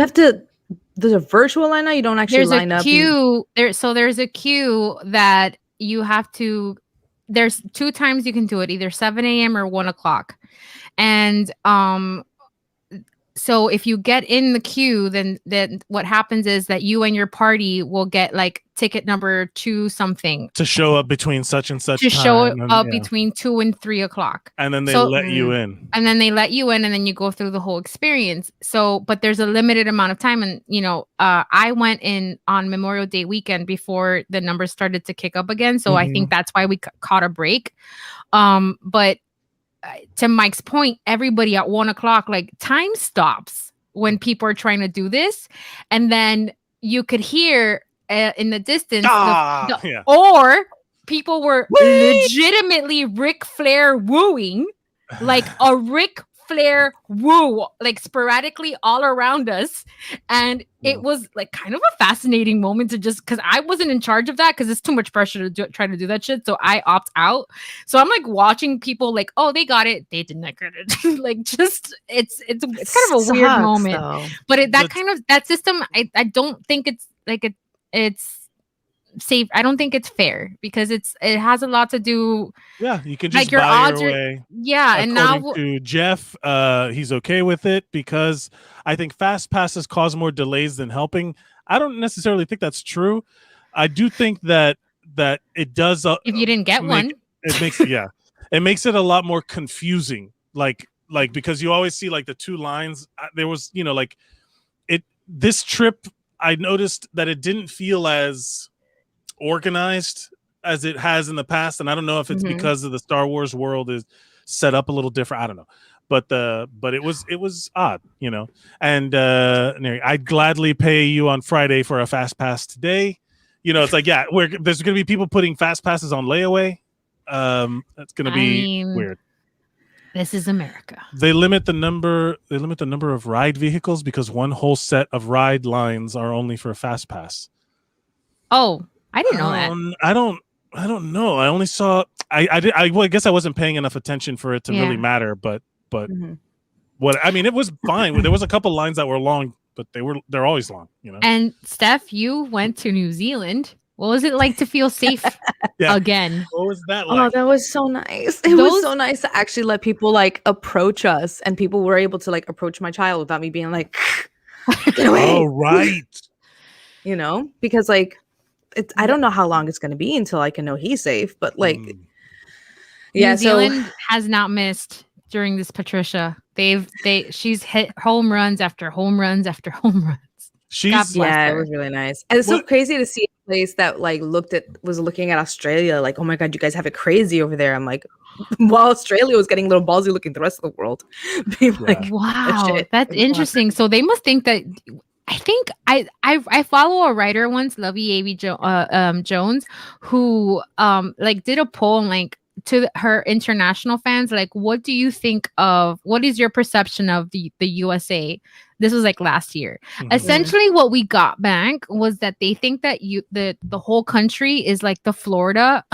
Speaker 9: there's a virtual line now. You don't actually line up.
Speaker 4: There's a queue that you have to. There's 2 times you can do it, either 7 a.m. or 1 o'clock. And so if you get in the queue, then what happens is that you and your party will get like ticket number 2 something
Speaker 6: to show up between such and such
Speaker 4: between 2 and 3 o'clock.
Speaker 6: And then they let you in.
Speaker 4: And then and you go through the whole experience. So, but there's a limited amount of time. And, I went in on Memorial Day weekend before the numbers started to kick up again. So I think that's why we caught a break. But to Mike's point, everybody at 1 o'clock, like, time stops when people are trying to do this. And then you could hear in the distance, or people were legitimately Ric Flair wooing, like a Ric Flair woo, like sporadically all around us. And it was like kind of a fascinating moment to just, because I wasn't in charge of that because it's too much pressure to try to do that shit. So I opt out. So I'm like watching people like, oh, they got it, they didn't get it. Like, just it's kind of a weird moment. Though. But that system, I don't think it's like it's safe. I don't think it's fair because it has a lot to do.
Speaker 6: Yeah, you can just like buy your way.
Speaker 4: Yeah, and now
Speaker 6: to Jeff, he's okay with it because I think fast passes cause more delays than helping. I don't necessarily think that's true. I do think that it does.
Speaker 4: If you didn't get one,
Speaker 6: it makes it makes it a lot more confusing. Like because you always see like the 2 lines. There was this trip. I noticed that it didn't feel as organized as it has in the past, and I don't know if it's because of the Star Wars world is set up a little different. I don't know, but it was odd, And Nery, I'd gladly pay you on Friday for a fast pass today. It's like there's going to be people putting fast passes on layaway. That's going to be weird.
Speaker 4: This is America.
Speaker 6: They limit the number of ride vehicles because one whole set of ride lines are only for a fast pass.
Speaker 4: Oh, I didn't know that.
Speaker 6: I don't know. I only saw. I guess I wasn't paying enough attention for it to really matter. But what I mean, it was fine. There was a couple lines that were long, but they're always long.
Speaker 4: And Steph, you went to New Zealand. What was it like to feel safe again?
Speaker 6: What was that like?
Speaker 9: Oh, that was so nice. It was so nice to actually let people like approach us, and people were able to like approach my child without me being like, get away.
Speaker 6: Oh, right.
Speaker 9: Because like I don't know how long it's going to be until I can know he's safe, but like
Speaker 4: New Zealand has not missed during this Patricia. She's hit home runs after home runs after home runs.
Speaker 9: It was really nice. And it's so crazy to see a place that like was looking at Australia like, oh my God, you guys have it crazy over there. I'm like, while Australia was getting a little ballsy looking, the rest of the world being like,
Speaker 4: wow, that's interesting. So they must think that. I think I follow a writer once, Lovey A.B. Jones, who like did a poll like to her international fans, like, what do you think of, what is your perception of the USA? This was like last year. Essentially what we got back was that they think that the whole country is like the Florida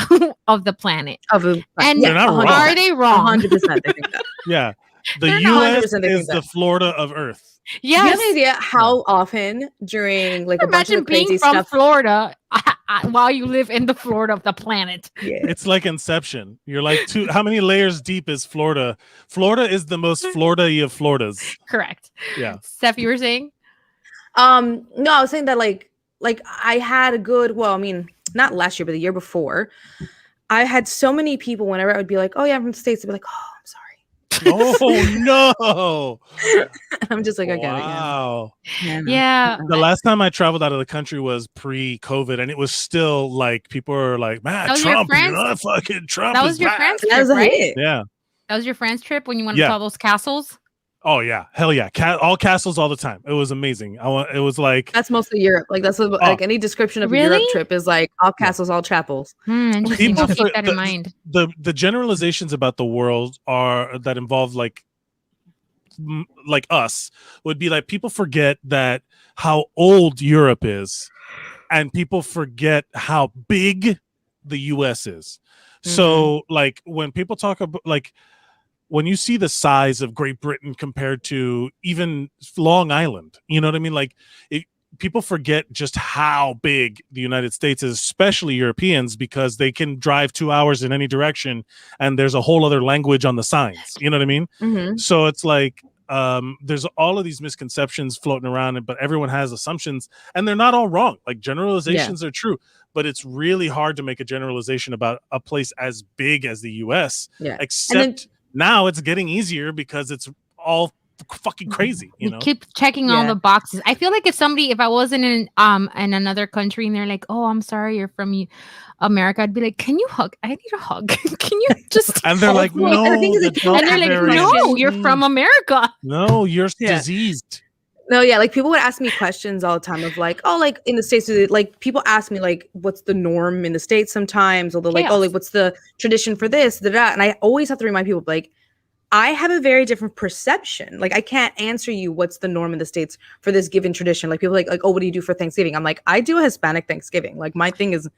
Speaker 4: of the planet. And are they wrong?
Speaker 9: 100% they think that.
Speaker 6: Yeah. The US is the Florida of Earth.
Speaker 9: Yes. Do you have any idea how often during like a bunch of crazy
Speaker 4: being from
Speaker 9: stuff
Speaker 4: Florida while you live in the Florida of the planet?
Speaker 9: Yeah.
Speaker 6: It's like Inception. You're like, how many layers deep is Florida? Florida is the most Florida-y of Floridas.
Speaker 4: Correct.
Speaker 6: Yeah.
Speaker 4: Steph, you were saying?
Speaker 9: No, I was saying that like I had a good, well, I mean, not last year, but the year before, I had so many people whenever I would be like, oh yeah, I'm from the States, they'd be like, oh, I'm sorry.
Speaker 6: Oh no!
Speaker 9: I'm just like, I get it.
Speaker 6: Wow.
Speaker 4: Yeah.
Speaker 6: The last time I traveled out of the country was pre-COVID, and it was still like people were like, "Man, Trump, fucking Trump."
Speaker 4: That was your France trip,
Speaker 9: that was
Speaker 4: right?
Speaker 9: it.
Speaker 6: Yeah.
Speaker 4: That was your France trip when you went to all those castles.
Speaker 6: Oh yeah, hell yeah! All castles all the time. It was amazing. It was like
Speaker 9: that's mostly Europe. Like that's what, like any description of a Europe trip is like all castles, all chapels.
Speaker 4: Interesting. I'll keep that in mind.
Speaker 6: The generalizations about the world that involve like us would be like people forget that how old Europe is, and people forget how big the U.S. is. So like when people talk about like. When you see the size of Great Britain compared to even Long Island, you know what I mean? Like people forget just how big the United States is, especially Europeans, because they can drive 2 hours in any direction and there's a whole other language on the signs. You know what I mean? So it's like there's all of these misconceptions floating around, but everyone has assumptions and they're not all wrong. Like generalizations are true, but it's really hard to make a generalization about a place as big as the US, except now it's getting easier because it's all fucking crazy. You know?
Speaker 4: Keep checking all the boxes. I feel like if I wasn't in another country and they're like, "Oh, I'm sorry, you're from America," I'd be like, "Can you hug? I need a hug. Can you just?"
Speaker 6: And they're like, "No,"
Speaker 4: and they're like, "No, you're from America.
Speaker 6: No, you're diseased."
Speaker 9: No, yeah, like people would ask me questions all the time of like, oh, like in the States, like people ask me like, what's the norm in the States sometimes? Or they're like, oh, like what's the tradition for this, that, and I always have to remind people like, I have a very different perception. Like I can't answer you what's the norm in the States for this given tradition. Like people like, oh, what do you do for Thanksgiving? I'm like, I do a Hispanic Thanksgiving. Like my thing is,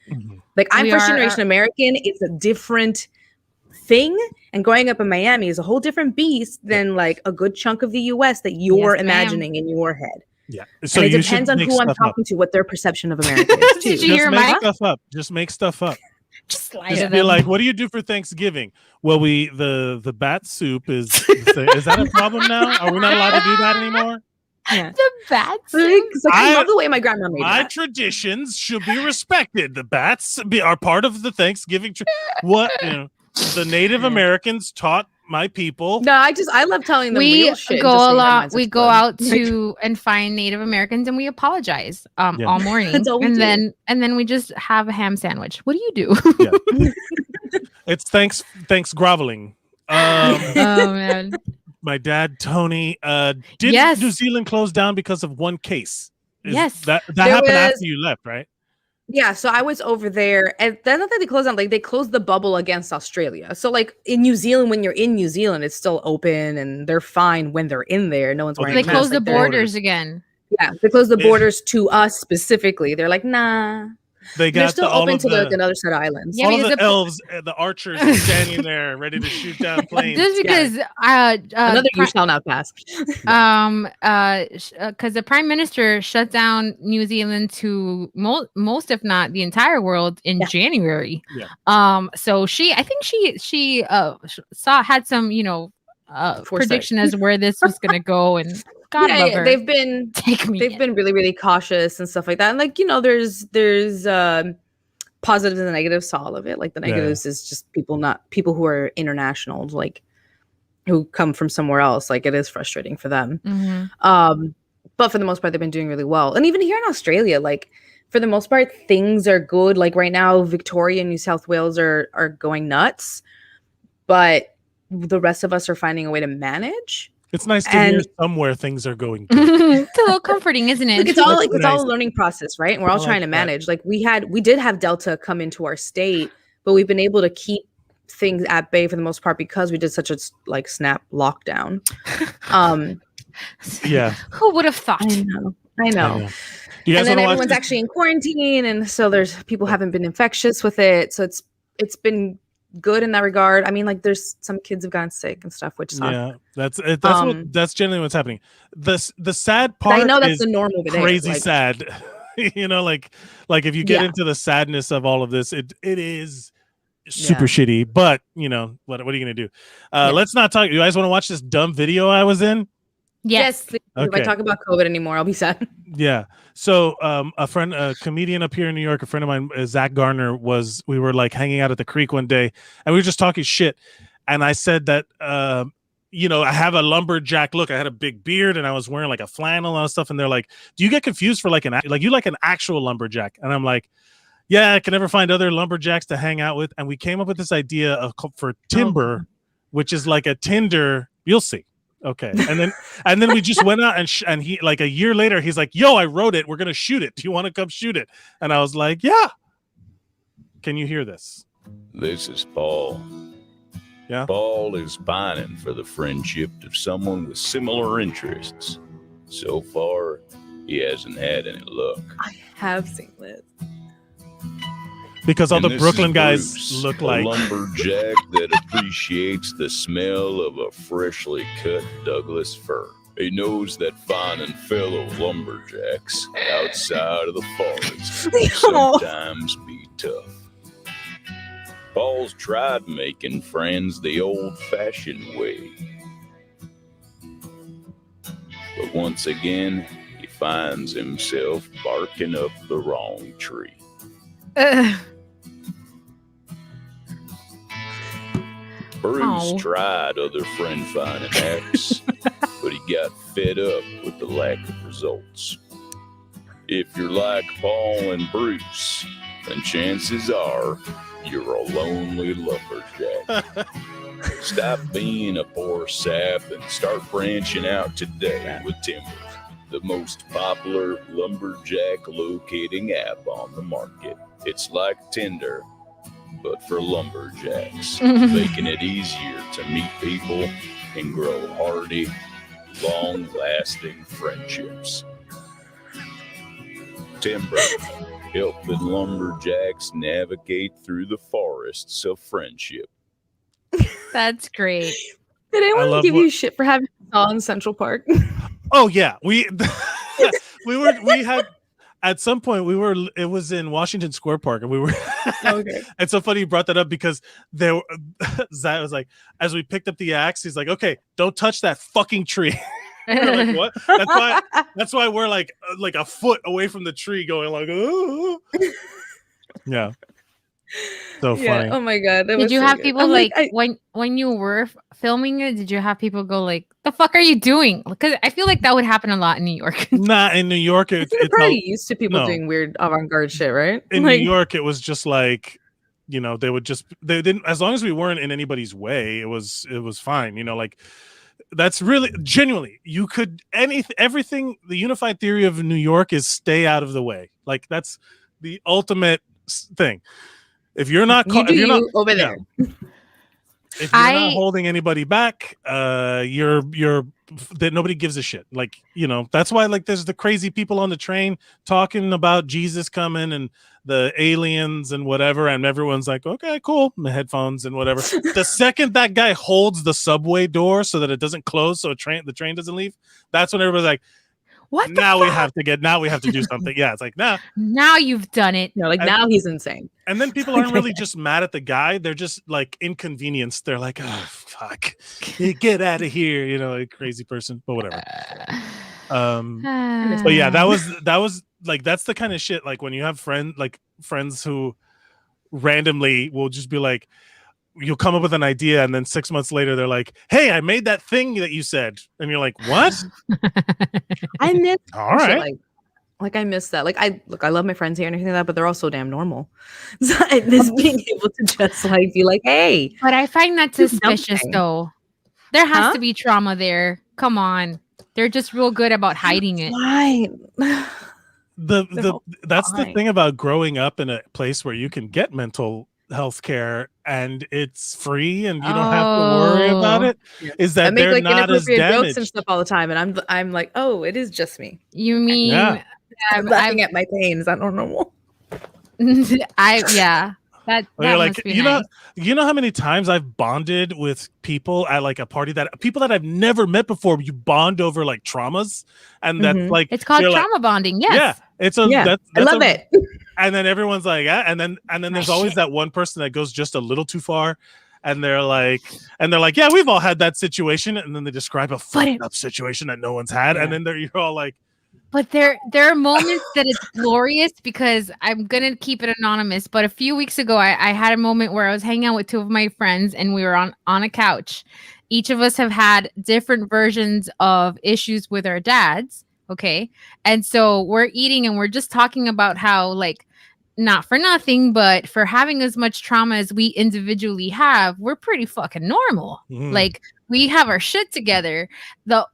Speaker 9: like I'm first generation American. It's a different thing, and growing up in Miami is a whole different beast than like a good chunk of the US that you're imagining in your head.
Speaker 6: Yeah, so
Speaker 9: and it depends on who I'm talking to, what their perception of America is.
Speaker 4: Did you hear
Speaker 6: make stuff up? Just make stuff up.
Speaker 4: Just
Speaker 6: be like, what do you do for Thanksgiving? Well, the bat soup is that a problem now? Are we not allowed to do that anymore?
Speaker 9: Yeah.
Speaker 4: The bats. Like,
Speaker 9: I love the way my grandma made
Speaker 6: my
Speaker 9: that.
Speaker 6: traditions should be respected. The bats are part of the Thanksgiving. What the Native Americans taught my people.
Speaker 9: No, I love telling them real shit.
Speaker 4: We go out to and find Native Americans and we apologize all morning, and then we just have a ham sandwich. What do you do?
Speaker 6: It's thanks groveling.
Speaker 4: Oh man.
Speaker 6: My dad, Tony, did New Zealand close down because of one case? That happened after you left, right?
Speaker 9: Yeah, so I was over there, and then not that they closed down, like they closed the bubble against Australia. So like in New Zealand, when you're in New Zealand, it's still open and they're fine when they're in there. No one's wearing
Speaker 4: They
Speaker 9: masks.
Speaker 4: closed the
Speaker 9: like, they're-
Speaker 4: borders again.
Speaker 9: Yeah, they closed the borders to us specifically. They're like, nah.
Speaker 6: They
Speaker 9: They're
Speaker 6: got
Speaker 9: still
Speaker 6: all
Speaker 9: open
Speaker 6: of
Speaker 9: to
Speaker 6: the
Speaker 9: another set of islands.
Speaker 4: Yeah,
Speaker 6: all of
Speaker 4: because
Speaker 6: the
Speaker 4: the-
Speaker 6: elves, the archers standing there ready to shoot down planes.
Speaker 4: Just because
Speaker 9: Another you shall not pass.
Speaker 4: because the prime minister shut down New Zealand to most if not the entire world in January.
Speaker 6: Yeah.
Speaker 4: So I think she had some prediction as where this was going to go, and God love her.
Speaker 9: They've been really, really cautious and stuff like that. And like, there's positives and negatives to all of it. Like the negatives is just people who are international, like who come from somewhere else. Like it is frustrating for them.
Speaker 4: Mm-hmm.
Speaker 9: But for the most part, they've been doing really well. And even here in Australia, like for the most part, things are good. Like right now, Victoria and New South Wales are going nuts, but the rest of us are finding a way to manage.
Speaker 6: It's nice to hear somewhere things are going good.
Speaker 4: It's a little comforting, isn't it?
Speaker 9: Like it's all a learning process, right? And we're all trying to manage. Like we did have Delta come into our state, but we've been able to keep things at bay for the most part because we did such a snap lockdown.
Speaker 6: Yeah.
Speaker 4: Who would have thought?
Speaker 9: I know.
Speaker 6: You guys
Speaker 9: and then
Speaker 6: wanna watch
Speaker 9: everyone's
Speaker 6: this?
Speaker 9: actually in quarantine, and so there's people haven't been infectious with it. So it's been good in that regard. I mean, like there's some kids have gotten sick and stuff, which sucks.
Speaker 6: Yeah, that's generally what's happening. The sad part
Speaker 9: I know that's
Speaker 6: is
Speaker 9: the norm over there.
Speaker 6: crazy
Speaker 9: like,
Speaker 6: sad. Like if you get into the sadness of all of this, it is super shitty. But what are you gonna do? Let's not talk. You guys want to watch this dumb video I was in?
Speaker 9: Yes. If I talk about COVID anymore, I'll be sad.
Speaker 6: Yeah. So a comedian up here in New York, a friend of mine, Zach Garner, we were like hanging out at the creek one day and we were just talking shit. And I said that, I have a lumberjack look. I had a big beard and I was wearing like a flannel and stuff. And they're like, do you get confused for you like an actual lumberjack? And I'm like, yeah, I can never find other lumberjacks to hang out with. And we came up with this idea for timber, which is like a Tinder. You'll see. Okay. And then we just went out and he like a year later, he's like, yo, I wrote it. We're going to shoot it. Do you want to come shoot it? And I was like, yeah. Can you hear this?
Speaker 10: This is Paul.
Speaker 6: Yeah.
Speaker 10: Paul is pining for the friendship of someone with similar interests. So far, he hasn't had any luck.
Speaker 9: I have seen this.
Speaker 6: Because all
Speaker 10: And
Speaker 6: the
Speaker 10: this
Speaker 6: Brooklyn
Speaker 10: is
Speaker 6: guys
Speaker 10: Bruce,
Speaker 6: look
Speaker 10: a
Speaker 6: like
Speaker 10: lumberjack that appreciates the smell of a freshly cut Douglas fir. He knows that finding fellow lumberjacks outside of the forest can sometimes be tough. Paul's tried making friends the old-fashioned way. But once again, he finds himself barking up the wrong tree. Bruce tried other friend-finding acts, but he got fed up with the lack of results. If you're like Paul and Bruce, then chances are you're a lonely lumberjack. Stop being a poor sap and start branching out today with Timber, the most popular lumberjack locating app on the market. It's like Tinder, but for lumberjacks, making it easier to meet people and grow hardy, long-lasting friendships. Timber, helping lumberjacks navigate through the forests of friendship.
Speaker 4: That's great.
Speaker 9: Did anyone give you shit for having a saw in Central Park?
Speaker 6: Oh yeah, we had at some point it was in Washington Square Park and we were
Speaker 9: Okay.
Speaker 6: It's so funny you brought that up because Zach was like, as we picked up the axe, he's like, okay, don't touch that fucking tree. We're like, what? That's why we're like a foot away from the tree going like, oh. Yeah. So funny.
Speaker 9: Oh my god.
Speaker 4: Did you have people when you were filming it? Did you have people go like, "The fuck are you doing?" Because I feel like that would happen a lot in New York.
Speaker 6: Not in New York. It's
Speaker 9: probably used to people doing weird avant-garde shit, right?
Speaker 6: In New York, it was just like, they didn't, as long as we weren't in anybody's way, it was fine. Like that's really genuinely, you could everything. The unified theory of New York is stay out of the way. Like that's the ultimate thing. If you're not
Speaker 9: over there.
Speaker 6: If you're not holding anybody back, you're that nobody gives a shit. Like, you know, that's why like there's the crazy people on the train talking about Jesus coming and the aliens and whatever, and everyone's like, okay, cool, the headphones and whatever. The second that guy holds the subway door so that it doesn't close, so the train doesn't leave, that's when everybody's like,
Speaker 4: what?
Speaker 6: Now we have to do something. Yeah, it's like now
Speaker 4: you've done it.
Speaker 9: No, like now he's insane.
Speaker 6: And then people aren't really just mad at the guy; they're just like inconvenienced. They're like, oh fuck, get out of here, you know, like crazy person, but whatever. But yeah, that was like that's the kind of shit. Like when you have friends who randomly will just be like, you'll come up with an idea, and then 6 months later they're like, hey, I made that thing that you said, and you're like, what?
Speaker 9: I miss
Speaker 6: all right.
Speaker 9: Like I miss that. Like I love my friends here and everything like that, but they're all so damn normal. So I miss being able to just like be like, hey.
Speaker 4: But I find that suspicious though. There has to be trauma there. Come on. They're just real good about hiding it.
Speaker 9: Fine.
Speaker 6: That's the thing about growing up in a place where you can get mental health care and it's free and you don't have to worry about it. Is that I make, they're not as damaged
Speaker 9: jokes and stuff all the time, and I'm like, oh, it is just me.
Speaker 4: You mean
Speaker 9: I'm laughing at my pain? Is that normal?
Speaker 4: That
Speaker 6: like, you know, you know how many times I've bonded with people at like a party people that I've never met before. You bond over like traumas, and that's like
Speaker 4: it's called trauma bonding. Yes,
Speaker 6: yeah, it's a that's
Speaker 9: I love it.
Speaker 6: And then everyone's like, and then there's always that one person that goes just a little too far, and they're like, yeah, we've all had that situation, and then they describe a fucked up situation that no one's had, and then you're all like.
Speaker 4: But there are moments that it's glorious because I'm going to keep it anonymous. But a few weeks ago, I had a moment where I was hanging out with two of my friends and we were on a couch. Each of us have had different versions of issues with our dads. Okay. And so we're eating and we're just talking about how, like, not for nothing, but for having as much trauma as we individually have, we're pretty fucking normal. Like, we have our shit together. The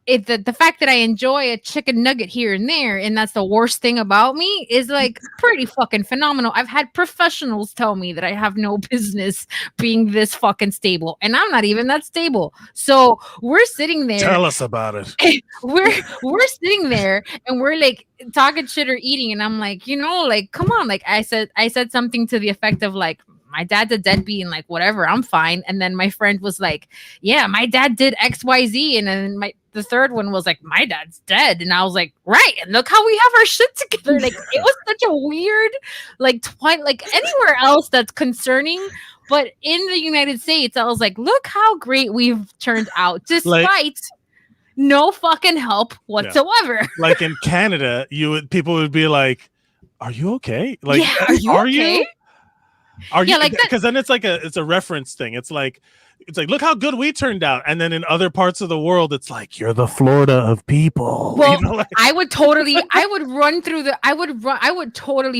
Speaker 4: fact that I enjoy a chicken nugget here and there, and that's the worst thing about me, is like pretty fucking phenomenal. I've had professionals tell me that I have no business being this fucking stable, and I'm not even that stable. So we're sitting there.
Speaker 6: Tell us about it.
Speaker 4: We're sitting there, and we're like talking shit or eating, and I'm like, you know, like, come on, like I said something to the effect of like, my dad's a deadbeat and like whatever, I'm fine. And then my friend was like, yeah, my dad did XYZ. And then the third one was like, my dad's dead. And I was like, right. And look how we have our shit together. Like, it was such a weird, like anywhere else that's concerning. But in the United States, I was like, look how great we've turned out despite no fucking help whatsoever.
Speaker 6: Yeah. Like in Canada, people would be like, are you okay? Like,
Speaker 4: are you?
Speaker 6: Are you like because then it's a reference thing. It's like look how good we turned out, and then in other parts of the world it's like you're the Florida of people.
Speaker 4: Well,
Speaker 6: you know, like,
Speaker 4: I would totally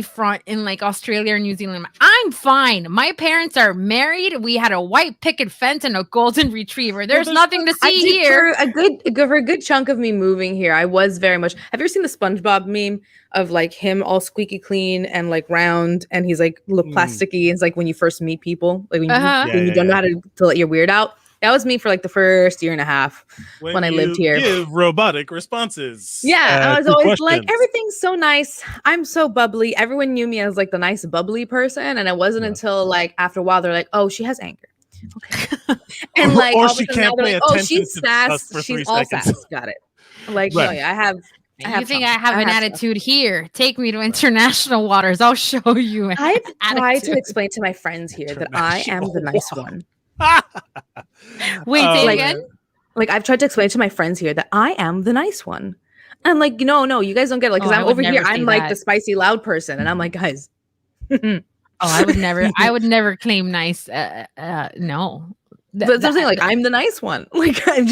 Speaker 4: front in like Australia or New Zealand. I'm fine. My parents are married. We had a white picket fence and a golden retriever. There's nothing to see here.
Speaker 9: For a good chunk of me moving here, I was very much. Have you ever seen the SpongeBob meme of like him all squeaky clean and like round, and he's like look plasticky? It's like when you first meet people, like when you don't know how to let your weird out. That was me for like the first year and a half when I lived here.
Speaker 6: Give robotic responses.
Speaker 9: Yeah, I was always like, everything's so nice. I'm so bubbly. Everyone knew me as like the nice bubbly person, and it wasn't until like after a while they're like, oh, she has anger. Okay, and like
Speaker 6: or she can't pay attention.
Speaker 9: Oh, she's sass. She's all sass. Got it. Like, no, I have.
Speaker 4: You think I have an attitude here? Take me to international waters. I'll show you.
Speaker 9: I try to explain to my friends here that I am the nice one.
Speaker 4: Wait, say again?
Speaker 9: Like I've tried to explain to my friends here that I am the nice one. And like, no, you guys don't get it. Like, because I'm over here, I'm like the spicy loud person, and I'm like, guys.
Speaker 4: I would never claim nice. No.
Speaker 9: But something like I'm the nice one. Like I'm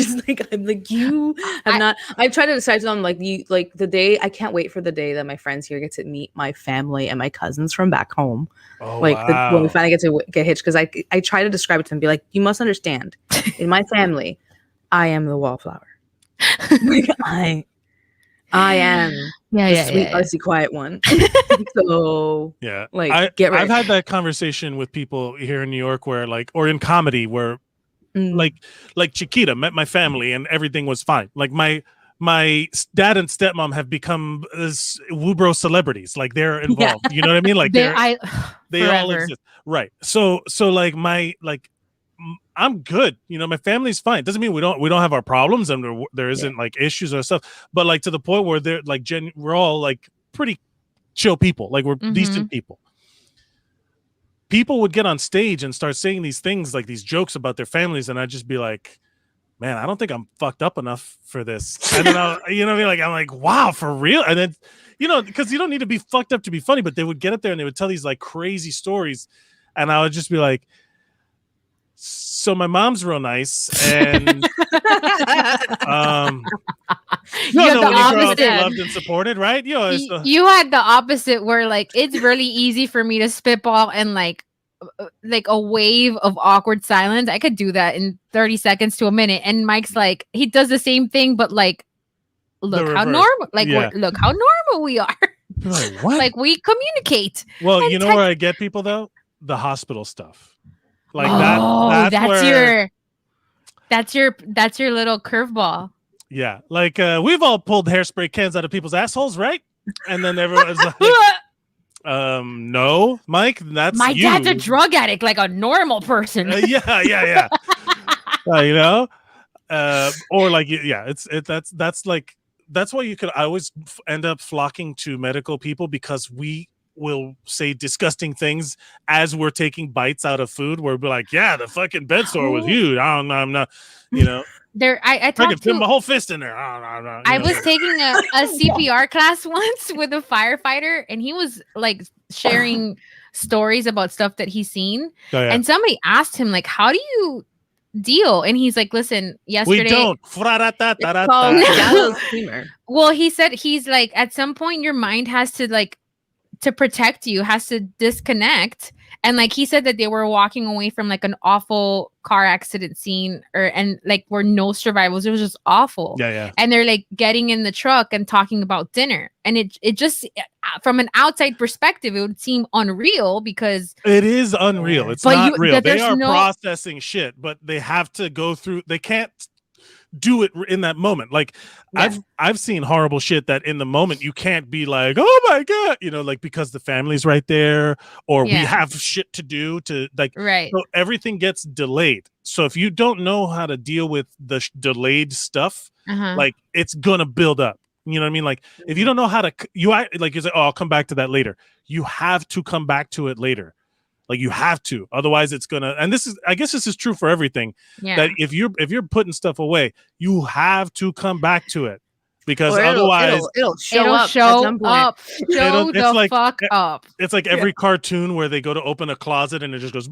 Speaker 9: like you have not. I've tried to decide to them like you like the day. I can't wait for the day that my friends here get to meet my family and my cousins from back home.
Speaker 6: Oh,
Speaker 9: like when we finally get to get hitched, because I try to describe it to them, be like, you must understand, in my family, I am the wallflower. Like I am the sweet, icy, quiet one. So
Speaker 6: yeah,
Speaker 9: like get ready.
Speaker 6: I've had that conversation with people here in New York where like, or in comedy where like Chiquita met my family and everything was fine. Like my dad and stepmom have become WUBro celebrities. Like they're involved. You know what I mean? Like they all exist. Right. So like I'm good. You know, my family's fine. Doesn't mean we don't have our problems and there isn't like issues or stuff. But like to the point where they're like we're all like pretty chill people. Like we're decent people. People would get on stage and start saying these things, like these jokes about their families, and I'd just be like, man, I don't think I'm fucked up enough for this. And then I'm like, wow, for real? And then, because you don't need to be fucked up to be funny, but they would get up there and they would tell these like crazy stories, and I would just be like, so my mom's real nice, and when you grow up loved and supported, right?
Speaker 4: You had the opposite, where like it's really easy for me to spitball and like a wave of awkward silence. I could do that in 30 seconds to a minute, and Mike's like, he does the same thing, but like, look how normal, like look how normal we are.
Speaker 6: Like, what?
Speaker 4: Like we communicate.
Speaker 6: Well, you know where I get people though? The hospital stuff. Like that's your little curveball. Yeah, like we've all pulled hairspray cans out of people's assholes, right? And then everyone's like, no, Mike, that's
Speaker 4: my dad's a drug addict, like a normal person.
Speaker 6: Yeah. Or like, that's why I always end up flocking to medical people, because we will say disgusting things as we're taking bites out of food, where we're like, yeah, the fucking bed sore was huge. I don't know, I'm not,
Speaker 4: I
Speaker 6: can fit my whole fist in there.
Speaker 4: I was taking a CPR class once with a firefighter, and he was like sharing stories about stuff that he's seen. And somebody asked him, like, how do you deal? And he's like, listen, yesterday
Speaker 6: we don't.
Speaker 4: Well, he said he's like, at some point your mind has to like, to protect you, has to disconnect. And like he said that they were walking away from like an awful car accident scene, and like were no survivors. It was just awful.
Speaker 6: Yeah.
Speaker 4: And they're like getting in the truck and talking about dinner, and it just, from an outside perspective, it would seem unreal, because
Speaker 6: it is unreal. It's not real. They are processing shit, but they have to go through. They can't do it in that moment. Like I've seen horrible shit that in the moment you can't be like, oh my god, like because the family's right there, or we have shit to do to like,
Speaker 4: right.
Speaker 6: So everything gets delayed. So if you don't know how to deal with the delayed stuff, like it's gonna build up. You know what I mean? Like if you don't know how to, you say, oh, I'll come back to that later. You have to come back to it later. Like you have to, otherwise it's gonna. And I guess this is true for everything. Yeah. That if you're putting stuff away, you have to come back to it, because otherwise
Speaker 9: it'll show up. Show
Speaker 4: the fuck up.
Speaker 6: It's like every cartoon where they go to open a closet and it just goes.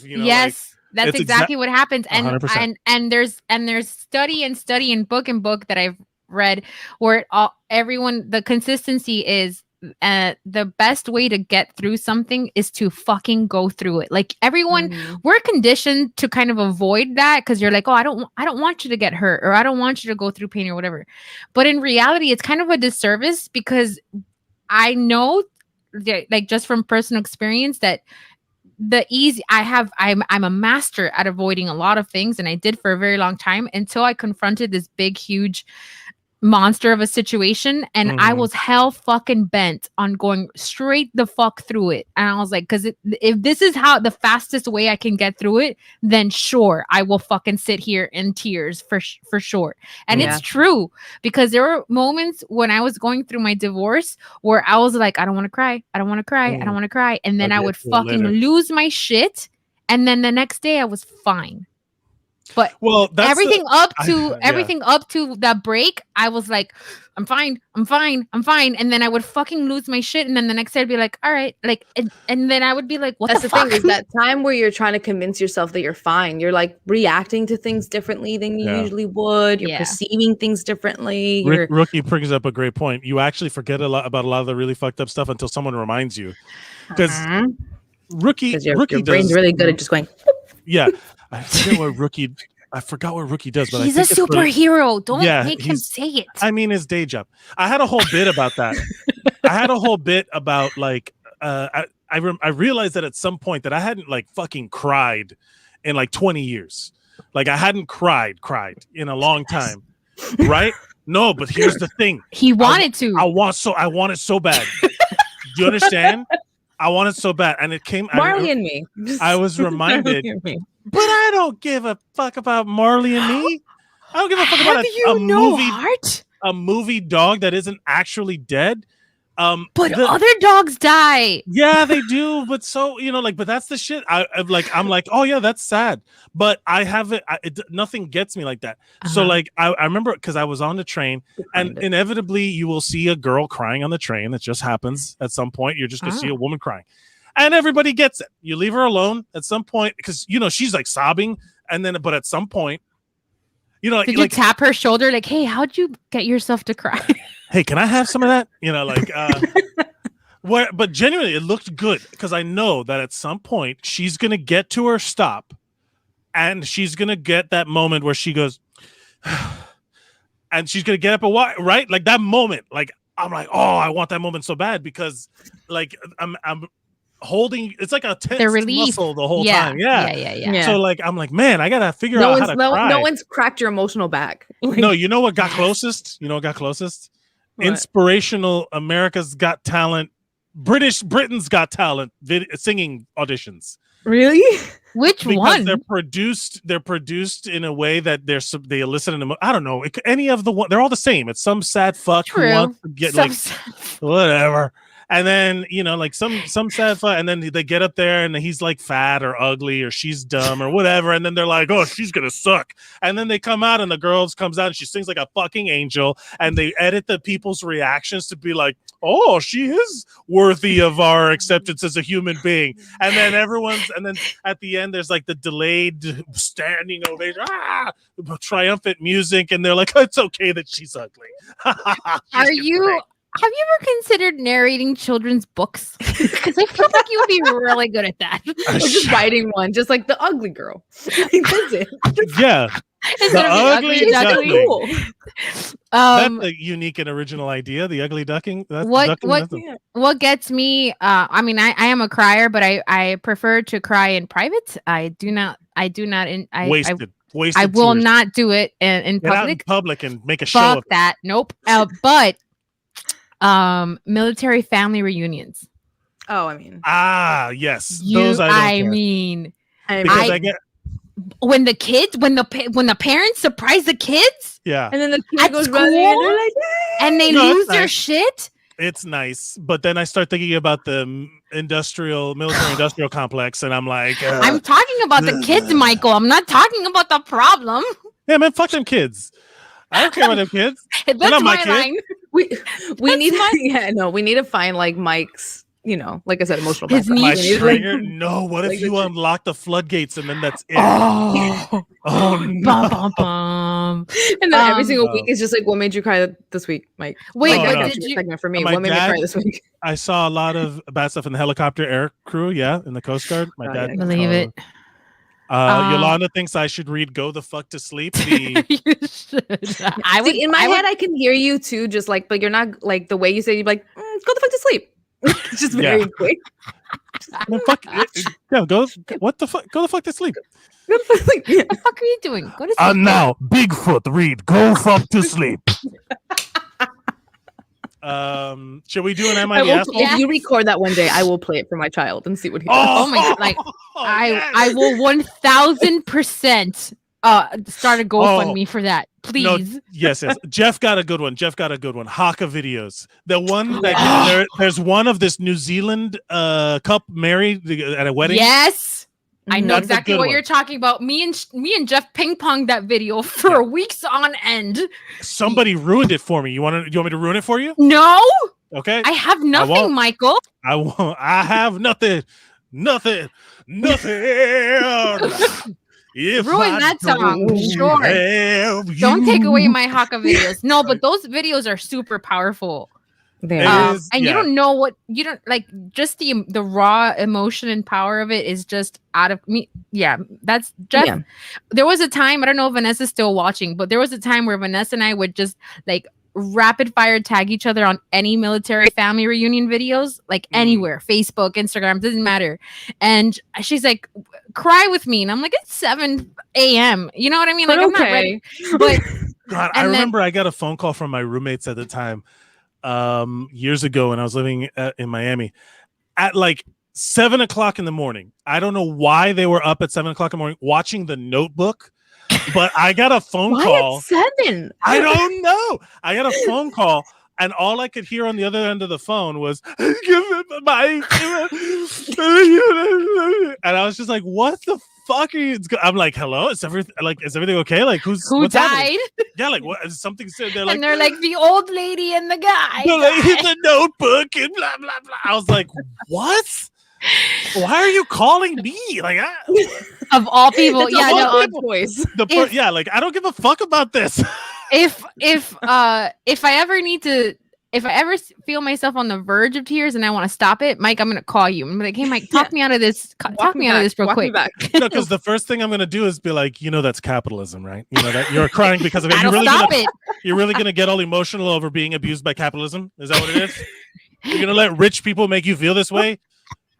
Speaker 4: Yes, like, that's exactly what happens. And 100%. and there's study and book that I've read where the consistency is. The best way to get through something is to fucking go through it. Like everyone, we're conditioned to kind of avoid that, because you're like, oh, I don't want you to get hurt, or I don't want you to go through pain or whatever. But in reality, it's kind of a disservice, because I know that, like, just from personal experience, that I'm a master at avoiding a lot of things, and I did for a very long time, until I confronted this big, huge monster of a situation, and I was hell fucking bent on going straight the fuck through it. And I was like, because if this is how the fastest way I can get through it, then sure, I will fucking sit here in tears for sure. And it's true, because there were moments when I was going through my divorce where I was like, I don't want to cry, I don't want to cry, I don't want to cry, and then I would fucking lose my shit, and then the next day I was fine. But everything up to that break, I was like, I'm fine. And then I would fucking lose my shit. And then the next day I'd be like, all right. Like, and then I would be like, what the fuck?
Speaker 9: That's the thing, is that time where you're trying to convince yourself that you're fine. You're like reacting to things differently than you usually would. You're perceiving things differently.
Speaker 6: Rookie brings up a great point. You actually forget about a lot of the really fucked up stuff until someone reminds you. Because Rookie
Speaker 9: your brain's really good at just going.
Speaker 6: Yeah. I forget what Rookie I forgot what Rookie does, but
Speaker 4: he's
Speaker 6: I
Speaker 4: a
Speaker 6: think it's
Speaker 4: superhero. Don't
Speaker 6: Yeah,
Speaker 4: make him say it.
Speaker 6: I mean, his day job. I had a whole bit about that. I had a whole bit about like I realized that at some point that I hadn't like fucking cried in like 20 years. Like I hadn't cried in a long time. Right? No, but here's the thing.
Speaker 4: He wanted to.
Speaker 6: I want it so bad. Do you understand? I want it so bad. And it came
Speaker 9: Marley and Me.
Speaker 6: I was reminded. But I don't give a fuck about Marley and Me. I don't give a fuck about a movie dog that isn't actually dead.
Speaker 4: But other dogs die.
Speaker 6: Yeah, they do. But so but that's the shit. I'm like, oh yeah, that's sad. But I haven't. Nothing gets me like that. So like, I remember because I was on the train, and inevitably you will see a girl crying on the train. That just happens at some point. You're just gonna see a woman crying, and everybody gets it. You leave her alone at some point because she's like sobbing, and then but at some point,
Speaker 4: did you tap her shoulder like, hey, how'd you get yourself to cry?
Speaker 6: Hey, can I have some of that? But genuinely, it looked good because I know that at some point she's gonna get to her stop, and she's gonna get that moment where she goes, and she's gonna get up and walk, right? Like that moment. Like I'm like, oh, I want that moment so bad because like I'm holding. It's like a tense muscle the whole time. Yeah. So like I'm like, man, I gotta figure out how to cry.
Speaker 9: No one's cracked your emotional back.
Speaker 6: No, you know what got closest? What? Inspirational America's Got Talent, Britain's Got Talent singing auditions.
Speaker 9: Really?
Speaker 4: Which
Speaker 6: because
Speaker 4: one?
Speaker 6: They're produced in a way that they elicit I don't know. Any of the one, they're all the same. It's some sad fuck who wants to get whatever. And then, like some sad fuck, and then they get up there and he's like fat or ugly or she's dumb or whatever. And then they're like, oh, she's going to suck. And then they come out and the girl comes out and she sings like a fucking angel. And they edit the people's reactions to be like, oh, she is worthy of our acceptance as a human being. And then and then at the end, there's like the delayed standing ovation, triumphant music. And they're like, oh, it's okay that she's ugly.
Speaker 4: Have you ever considered narrating children's books? Because I feel like you would be really good at that.
Speaker 9: Or just writing one, just like the ugly girl. That's it.
Speaker 6: Yeah. The ugly duckling.
Speaker 9: Cool.
Speaker 6: That's a unique and original idea. The ugly ducking.
Speaker 4: What gets me? I mean, I am a crier, but I prefer to cry in private. I will not do it in public.
Speaker 6: Out in public and make a show
Speaker 4: Fuck
Speaker 6: of
Speaker 4: that. Nope. But military family reunions.
Speaker 9: Oh, I mean.
Speaker 6: Yes. Those I mean,
Speaker 4: when the parents surprise the kids.
Speaker 6: Yeah.
Speaker 9: And then the kid goes running and they're like,
Speaker 4: "Yay!" And they lose their shit.
Speaker 6: It's nice, but then I start thinking about the military industrial complex, and I'm like,
Speaker 4: I'm talking about the kids, Michael. I'm not talking about the problem.
Speaker 6: Yeah, man, fuck them kids. I don't care about them kids.
Speaker 4: That's not my line.
Speaker 9: We need to find like Mike's, like I said, emotional background.
Speaker 6: My trigger? No, what if you unlock the floodgates and then that's it? Oh no.
Speaker 4: Bum, bum.
Speaker 9: And then every single week is just like, what made you cry this week, Mike?
Speaker 4: Wait,
Speaker 9: did you segment for me? What made me cry this week?
Speaker 6: I saw a lot of bad stuff in the helicopter air crew, in the Coast Guard. My dad
Speaker 4: believe it.
Speaker 6: Yolanda thinks I should read "Go the Fuck to Sleep."
Speaker 4: You should.
Speaker 9: In my head, I can hear you too. Just like, but you're not like the way you say. You're like, go the fuck to sleep. It's just very quick.
Speaker 6: What the fuck? Go the fuck to sleep.
Speaker 9: Go the fuck to sleep. Yeah.
Speaker 4: What the fuck are you doing? Go to sleep.
Speaker 6: And now, Bigfoot, read "Go fuck to sleep." Should we do an
Speaker 9: If you record that one day, I will play it for my child and see what he does.
Speaker 4: Oh my god! Like I will 1000% start a GoFundMe for that. Please.
Speaker 6: No, yes. Jeff got a good one. Haka videos. The one that there's one of this New Zealand couple married at a wedding.
Speaker 4: Yes. I know exactly what you're talking about. Me and Jeff ping ponged that video for weeks on end.
Speaker 6: Somebody ruined it for me. You want me to ruin it for you?
Speaker 4: No.
Speaker 6: Okay.
Speaker 4: I have nothing, Michael.
Speaker 6: I won't. I have nothing. Nothing.
Speaker 4: Ruin that song. Sure. Don't take away my Haka videos. No, but those videos are super powerful. And you don't know what you don't like. Just the raw emotion and power of it is just out of me. Yeah, that's just. Yeah. There was a time, I don't know if Vanessa's still watching, but there was a time where Vanessa and I would just like rapid fire tag each other on any military family reunion videos, like anywhere, Facebook, Instagram, doesn't matter. And she's like, cry with me, and I'm like, it's 7 a.m. You know what I mean? Like, I'm not ready. But
Speaker 6: God, I remember I got a phone call from my roommates at the time. Years ago when I was living in Miami at like 7 o'clock in the morning. I don't know why they were up at 7 o'clock in the morning watching The Notebook, but I got a phone call.
Speaker 9: At 7?
Speaker 6: I don't know. I got a phone call and all I could hear on the other end of the phone was and I was just like, what the fuck are you? I'm like, hello, is everything okay? Like, who
Speaker 4: died?
Speaker 6: Happening? Yeah, like what? Something said they're like,
Speaker 4: and they're like the old lady and the guy.
Speaker 6: The Notebook and blah blah blah. I was like, what? Why are you calling me? Like,
Speaker 4: of all people, yeah, no,
Speaker 9: odd voice.
Speaker 6: Yeah, like I don't give a fuck about this.
Speaker 4: If I ever feel myself on the verge of tears and I want to stop it, Mike, I'm gonna call you. I'm like, hey, Mike, talk me out of this. Talk me out of this real quick.
Speaker 6: No, because the first thing I'm gonna do is be like, that's capitalism, right? That you're crying because of it. You're really gonna get all emotional over being abused by capitalism? Is that what it is? You're gonna let rich people make you feel this way?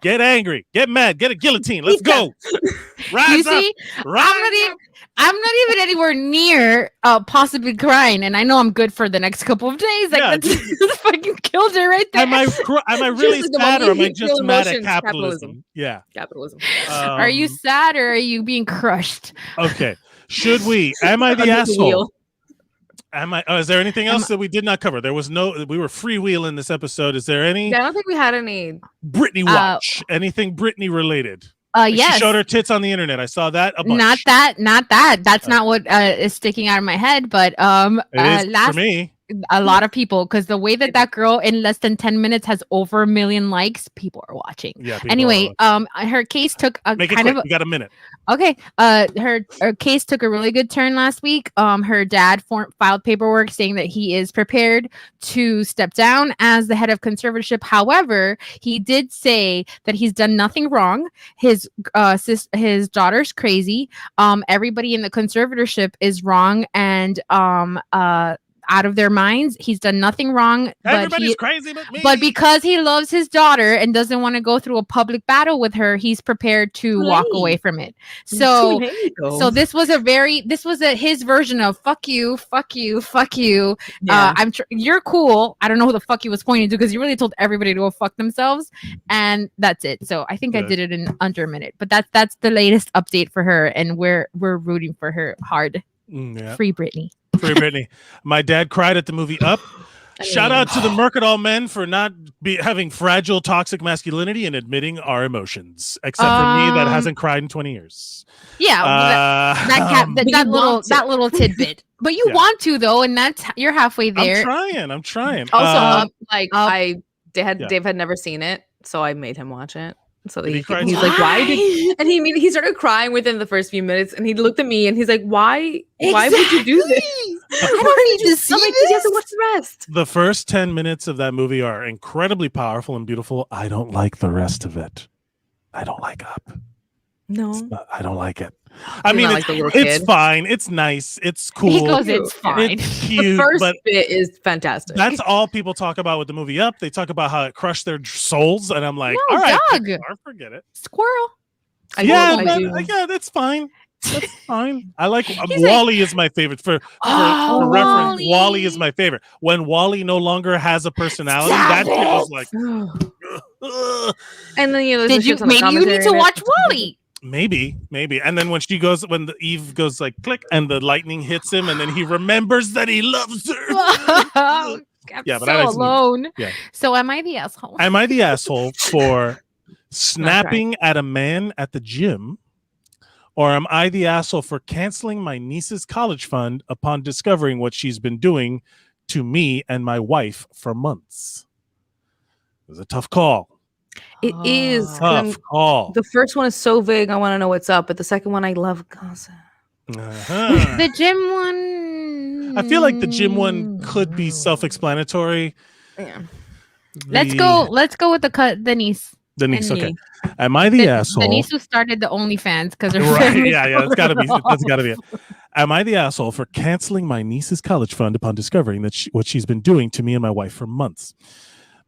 Speaker 6: Get angry, get mad, get a guillotine. Let's go. Rise up.
Speaker 4: I'm not even anywhere near possibly crying, and I know I'm good for the next couple of days. Like, that's fucking killed it right there.
Speaker 6: Am I really sad, or am I just mad at capitalism? Yeah,
Speaker 9: capitalism.
Speaker 4: Are you sad, or are you being crushed?
Speaker 6: Okay, should we? Am I the asshole? Am I? Is there anything else that we did not cover? We were freewheeling this episode. Is there any?
Speaker 9: Yeah, I don't think we had any
Speaker 6: Britney watch. Anything Britney related?
Speaker 4: Yes.
Speaker 6: She showed her tits on the internet. I saw that a bunch.
Speaker 4: Not that. That's not what is sticking out of my head. But
Speaker 6: it is for me.
Speaker 4: A lot of people, because the way that girl in less than 10 minutes has over 1 million likes, people are watching.
Speaker 6: Yeah.
Speaker 4: Anyway, her case took a
Speaker 6: Make it quick. We got a minute.
Speaker 4: Okay. Her case took a really good turn last week. Her dad filed paperwork saying that he is prepared to step down as the head of conservatorship. However, he did say that he's done nothing wrong. His daughter's crazy. Everybody in the conservatorship is wrong and out of their minds. He's done nothing wrong.
Speaker 6: Everybody's crazy but me.
Speaker 4: But because he loves his daughter and doesn't want to go through a public battle with her, he's prepared to walk away from it. So this was his version of fuck you. Yeah. You're cool. I don't know who the fuck he was pointing to, because he really told everybody to go fuck themselves, and that's it. So I think I did it in under a minute. But that's the latest update for her, and we're rooting for her hard. Free Britney.
Speaker 6: Free Britney. My dad cried at the movie Up. Shout out to the Mercadal men for not having fragile, toxic masculinity and admitting our emotions. Except for me, that hasn't cried in 20 years.
Speaker 4: Yeah, that little tidbit. But you want to, though, and you're halfway there.
Speaker 6: I'm trying.
Speaker 9: Also, Dave had never seen it, so I made him watch it. So he's like, why did? And he started crying within the first few minutes, and he looked at me and he's like, why would you do this?
Speaker 4: I don't need to see this.
Speaker 9: You have to watch the rest.
Speaker 6: The first 10 minutes of that movie are incredibly powerful and beautiful. I don't like the rest of it. I don't like Up.
Speaker 9: No,
Speaker 6: I don't like it. I mean, it's fine. It's nice. It's cool.
Speaker 4: He goes, it's fine.
Speaker 6: It's cute.
Speaker 9: The first bit is fantastic.
Speaker 6: That's all people talk about with the movie Up. They talk about how it crushed their souls, and I'm like, all right,
Speaker 4: dog.
Speaker 6: Forget it.
Speaker 4: Squirrel.
Speaker 6: That's fine. That's fine. I like Wally is my favorite. For reference, Wally is my favorite. When Wally no longer has a personality, that shit was like.
Speaker 9: And then
Speaker 4: maybe you need to watch Wally.
Speaker 6: Maybe. And then when the Eve goes like click, and the lightning hits him, and then he remembers that he loves her.
Speaker 4: But I alone. Yeah. So am I the asshole?
Speaker 6: Am I the asshole for snapping at a man at the gym? Or am I the asshole for canceling my niece's college fund upon discovering what she's been doing to me and my wife for months? It was a tough call.
Speaker 9: It is
Speaker 6: tough call.
Speaker 9: The first one is so vague. I want to know what's up, but the second one, I love gossip.
Speaker 4: The gym one.
Speaker 6: I feel like the gym one could be self-explanatory.
Speaker 9: Yeah.
Speaker 4: Let's go with the niece.
Speaker 6: The niece,
Speaker 4: And
Speaker 6: okay. Am I the asshole?
Speaker 4: The niece who started the OnlyFans because her
Speaker 6: Right,
Speaker 4: family.
Speaker 6: yeah, that's gotta be it. Am I the asshole for canceling my niece's college fund upon discovering that what she's been doing to me and my wife for months?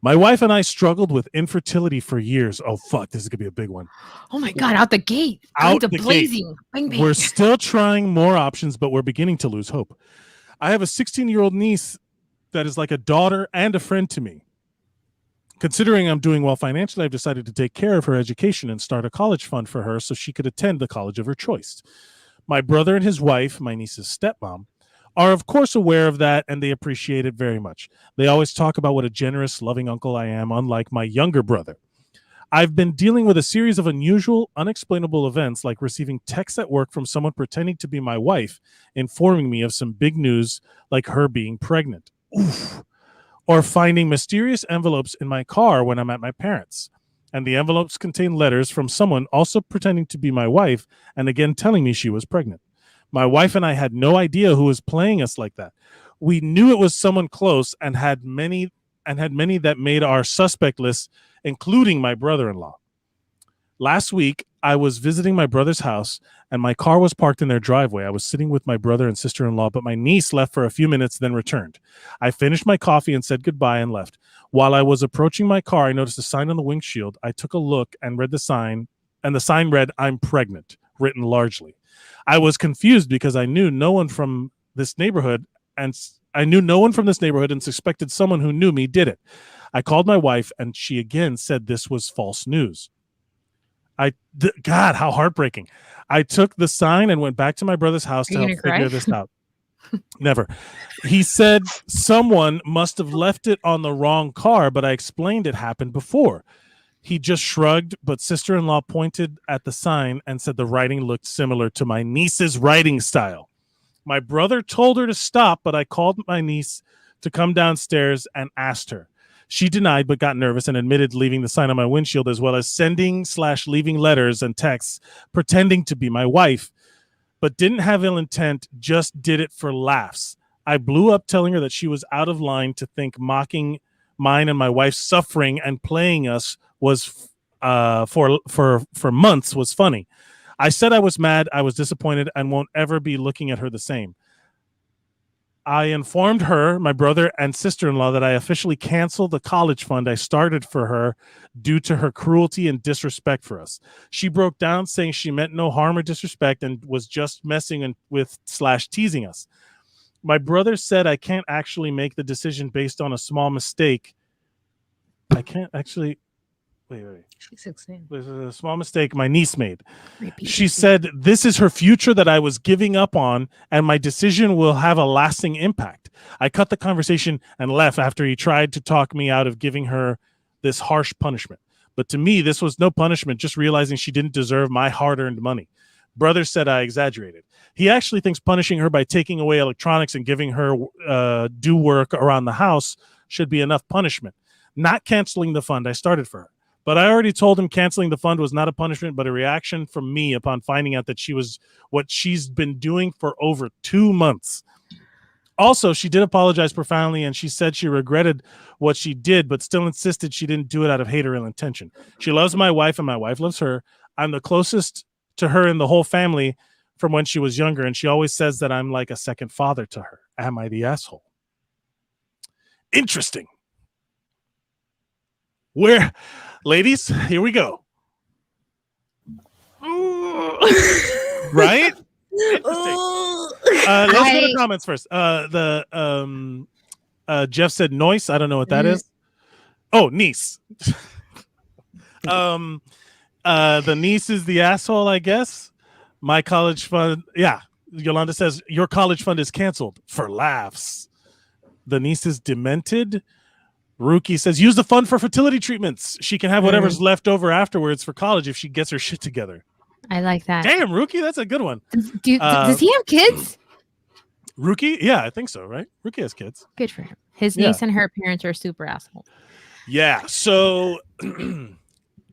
Speaker 6: My wife and I struggled with infertility for years. Oh, fuck, this is gonna be a big one.
Speaker 4: Oh my God, out the gate.
Speaker 6: Out
Speaker 4: the blazing. Bang, bang.
Speaker 6: We're still trying more options, but we're beginning to lose hope. I have a 16-year-old niece that is like a daughter and a friend to me. Considering I'm doing well financially, I've decided to take care of her education and start a college fund for her so she could attend the college of her choice. My brother and his wife, my niece's stepmom, are of course aware of that, and they appreciate it very much. They always talk about what a generous, loving uncle I am, unlike my younger brother. I've been dealing with a series of unusual, unexplainable events, like receiving texts at work from someone pretending to be my wife, informing me of some big news, like her being pregnant. Oof. Or finding mysterious envelopes in my car when I'm at my parents'. And the envelopes contain letters from someone also pretending to be my wife and again telling me she was pregnant. My wife and I had no idea who was playing us like that. We knew it was someone close and had many that made our suspect list, including my brother-in-law. Last week, I was visiting my brother's house and my car was parked in their driveway. I was sitting with my brother and sister-in-law, but my niece left for a few minutes, then returned. I finished my coffee and said goodbye and left. While I was approaching my car, I noticed a sign on the windshield. I took a look and read the sign, and the sign read, "I'm pregnant," written largely. I was confused because I knew no one from this neighborhood and suspected someone who knew me did it. I called my wife and she again said this was false news. God, how heartbreaking. I took the sign and went back to my brother's house to help figure this out. Never. He said someone must have left it on the wrong car, but I explained it happened before. He just shrugged, but sister-in-law pointed at the sign and said the writing looked similar to my niece's writing style. My brother told her to stop, but I called my niece to come downstairs and asked her. She denied, but got nervous and admitted leaving the sign on my windshield, as well as sending/leaving letters and texts pretending to be my wife, but didn't have ill intent, just did it for laughs. I blew up telling her that she was out of line to think mocking mine and my wife's suffering and playing us was for months was funny. I said I was mad, I was disappointed, and won't ever be looking at her the same. I informed her, my brother, and sister-in-law that I officially canceled the college fund I started for her due to her cruelty and disrespect for us. She broke down saying she meant no harm or disrespect and was just messing with/teasing us. My brother said I can't actually make the decision based on a small mistake. I can't actually... Wait.
Speaker 4: She's 16.
Speaker 6: There's a small mistake my niece made. She said this is her future that I was giving up on, and my decision will have a lasting impact. I cut the conversation and left after he tried to talk me out of giving her this harsh punishment. But to me, this was no punishment, just realizing she didn't deserve my hard-earned money. Brother said I exaggerated. He actually thinks punishing her by taking away electronics and giving her do work around the house should be enough punishment, not canceling the fund I started for her. But I already told him canceling the fund was not a punishment, but a reaction from me upon finding out that she was what she's been doing for over 2 months. Also, she did apologize profoundly, and she said she regretted what she did, but still insisted she didn't do it out of hate or ill intention. She loves my wife, and my wife loves her. I'm the closest to her in the whole family from when she was younger, and she always says that I'm like a second father to her. Am I the asshole? Interesting. Where... Ladies, here we go. Right? Let's go to the comments first. Jeff said noise. I don't know what that is. Oh, niece. The niece is the asshole, I guess. My college fund. Yeah. Yolanda says your college fund is canceled for laughs. The niece is demented. Ruki says, use the fund for fertility treatments. She can have whatever's left over afterwards for college if she gets her shit together.
Speaker 4: I like that.
Speaker 6: Damn, Ruki, that's a good one.
Speaker 4: Does he have kids?
Speaker 6: Ruki? Yeah, I think so, right? Ruki has kids.
Speaker 4: Good for him. His niece and her parents are super assholes.
Speaker 6: Yeah, so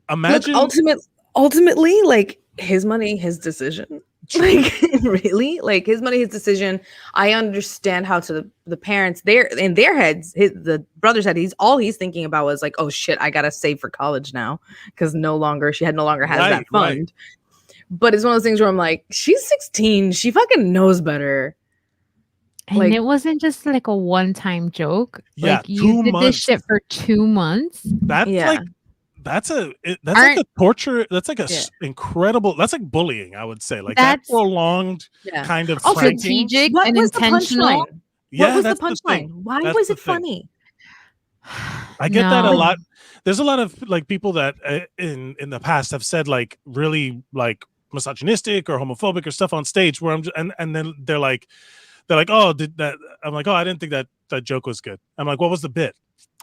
Speaker 6: imagine...
Speaker 9: Look, ultimately, like, his money, his decision. Like, really? Like, his money, his decision. I understand how to the parents, in their heads, the brother said all he's thinking about was like, oh shit, I gotta save for college now because she no longer has that fund.
Speaker 6: Right.
Speaker 9: But it's one of those things where I'm like, she's 16, she fucking knows better.
Speaker 4: And
Speaker 9: Like,
Speaker 4: it wasn't just like a one-time joke.
Speaker 6: Yeah,
Speaker 4: like you did this shit for 2 months.
Speaker 6: That's
Speaker 9: Yeah.
Speaker 6: that's like a torture. That's like incredible. That's like bullying, I would say. Like that prolonged kind of
Speaker 9: also
Speaker 6: pranking.
Speaker 4: strategic
Speaker 9: what
Speaker 4: and
Speaker 9: was the
Speaker 4: intentional.
Speaker 9: punchline?
Speaker 6: Yeah,
Speaker 9: what was the
Speaker 6: that's the
Speaker 9: punchline?
Speaker 6: thing.
Speaker 9: Why
Speaker 6: That's
Speaker 9: was
Speaker 6: the
Speaker 9: it
Speaker 6: thing.
Speaker 9: funny?
Speaker 6: I get that a
Speaker 4: No.
Speaker 6: lot. There's a lot of like people that in the past have said like really like misogynistic or homophobic or stuff on stage where and then they're like, oh, did that? I'm like, oh, I didn't think that joke was good. I'm like, what was the bit?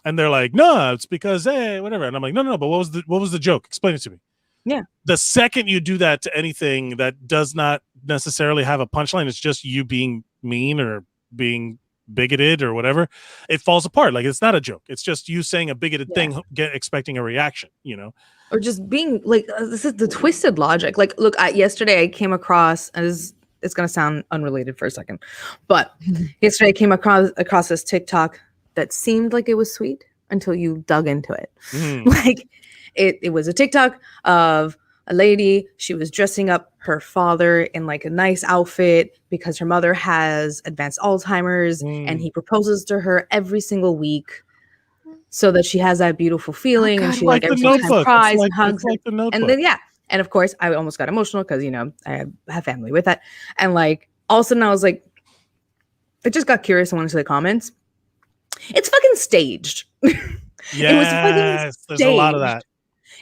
Speaker 6: And they're like, no, it's because hey, whatever. And I'm like, no, but what was the joke? Explain it to me.
Speaker 9: Yeah.
Speaker 6: The second you do that to anything that does not necessarily have a punchline, it's just you being mean or being bigoted or whatever, it falls apart. Like it's not a joke. It's just you saying a bigoted thing, expecting a reaction,
Speaker 9: Or just being like, this is the twisted logic. Like, look, yesterday I came across, and it's going to sound unrelated for a second, but yesterday I came across this TikTok that seemed like it was sweet until you dug into it. Like it was a TikTok of a lady. She was dressing up her father in like a nice outfit because her mother has advanced Alzheimer's and he proposes to her every single week so that she has that beautiful feeling. And she like every single time cries and hugs. And then, and of course I almost got emotional because, I have family with that. And like, all of a sudden I was like, I just got curious and went into the comments. It's fucking staged.
Speaker 6: Yes, there's a lot of that.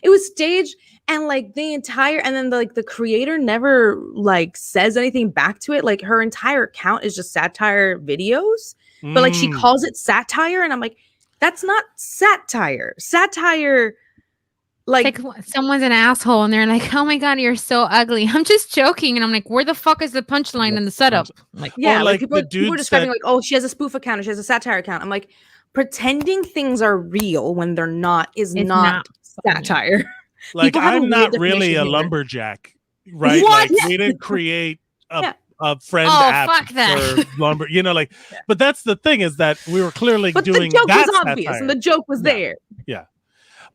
Speaker 9: It was staged, and like the entire, and then the creator never like says anything back to it. Like her entire account is just satire videos, but like she calls it satire, and I'm like, that's not satire. Satire, like
Speaker 4: someone's an asshole, and they're like, "Oh my god, you're so ugly." I'm just joking, and I'm like, "Where the fuck is the punchline in the setup?" I'm like,
Speaker 9: yeah, like people were describing like, "Oh, she has a spoof account, or she has a satire account." I'm like, pretending things are real when they're not is not satire.
Speaker 6: Like I'm not really a lumberjack, right?
Speaker 9: What?
Speaker 6: Like we didn't create a friend app for lumber, like. But that's the thing is that we were clearly doing
Speaker 9: the joke
Speaker 6: that
Speaker 9: was obvious,
Speaker 6: satire.
Speaker 9: and the joke was there.
Speaker 6: Yeah.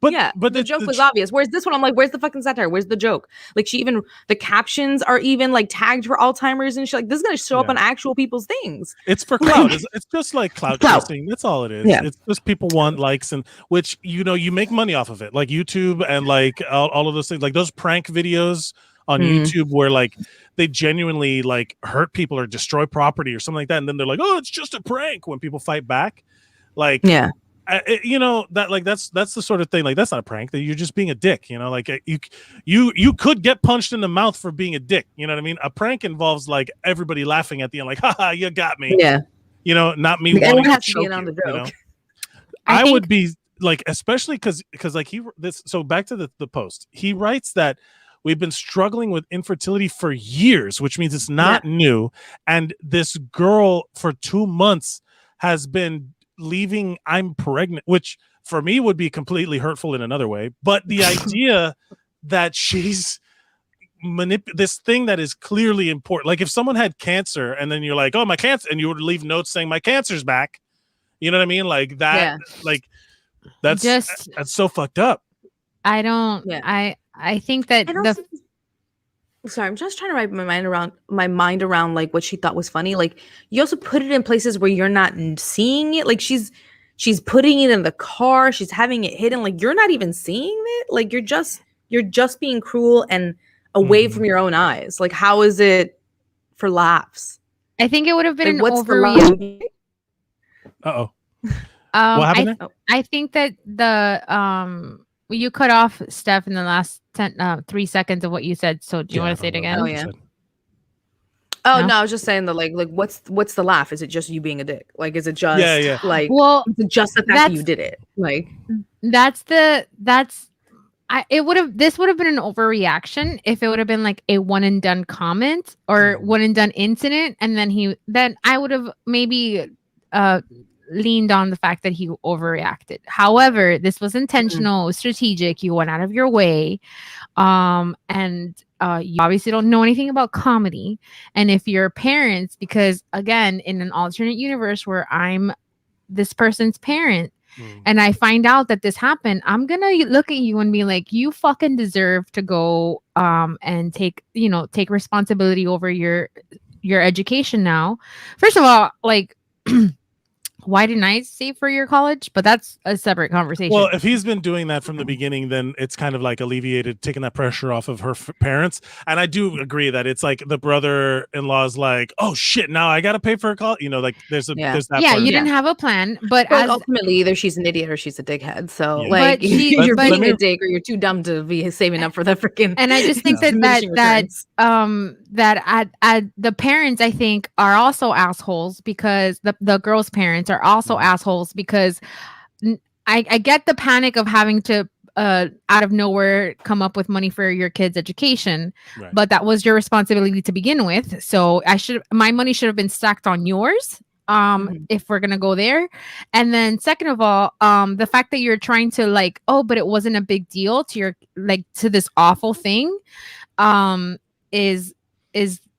Speaker 9: But the joke was obvious. Where's this one? I'm like, where's the fucking satire? Where's the joke? Like the captions are even like tagged for Alzheimer's and shit. Like this is gonna show up on actual people's things.
Speaker 6: It's for clout. It's just like clout chasing. That's all it is.
Speaker 9: Yeah.
Speaker 6: It's just people want likes and which you make money off of it, like YouTube and like all of those things, like those prank videos on YouTube where like they genuinely like hurt people or destroy property or something like that, and then they're like, oh, it's just a prank when people fight back, like that's the sort of thing, like that's not a prank, that you're just being a dick, like you could get punched in the mouth for being a dick, you know what I mean? A prank involves like everybody laughing at the end, like, haha, you got me, not me wanting to choke you, I would be like, especially because like so back to the post, he writes that we've been struggling with infertility for years, which means it's not new, and this girl for 2 months has been leaving I'm pregnant, which for me would be completely hurtful in another way, but the idea that she's this thing that is clearly important, like if someone had cancer and then you're like, oh, my cancer, and you would leave notes saying my cancer's back, you know what I mean, like that, like that's so fucked up.
Speaker 4: I don't I think that
Speaker 9: sorry, I'm just trying to wrap my mind around like what she thought was funny. Like you also put it in places where you're not seeing it. Like she's putting it in the car. She's having it hidden. Like you're not even seeing it. Like you're just being cruel and away from your own eyes. Like how is it for laughs?
Speaker 4: I think it would have been
Speaker 9: like,
Speaker 4: an overreaction.
Speaker 6: What happened there?
Speaker 4: I think that the you cut off Steph in the last 3 seconds of what you said. So do you want to say it again?
Speaker 9: Oh yeah. Oh no, I was just saying that like what's the laugh? Is it just you being a dick? Like is it just like, well, is it just the fact that you did it? Like this would have been an overreaction if it would have been like a one and done comment or one and done incident, and then I would have maybe
Speaker 4: leaned on the fact that he overreacted. However, this was intentional, strategic. You went out of your way. And you obviously don't know anything about comedy. And if your parents, because again, in an alternate universe where I'm this person's parent, and I find out that this happened, I'm gonna look at you and be like, you fucking deserve to go and take responsibility over your education now. First of all, like why didn't I save for your college? But that's a separate conversation.
Speaker 6: Well, if he's been doing that from the beginning, then it's kind of like alleviated, taking that pressure off of her parents. And I do agree that it's like the brother-in-law's like, oh shit, now I got to pay for a college. You know, like there's that.
Speaker 4: Yeah, you didn't have a plan, but
Speaker 9: ultimately either she's an idiot or she's a dickhead. So
Speaker 4: like
Speaker 9: you're being a dick or you're too dumb to be saving up for the freaking.
Speaker 4: And I just think that the parents, I think, are also assholes because the girl's parents are also assholes because I get the panic of having to out of nowhere come up with money for your kids' education, but that was your responsibility to begin with. So my money should have been stacked on yours. If we're gonna go there. And then second of all, the fact that you're trying to like, oh, but it wasn't a big deal to this awful thing is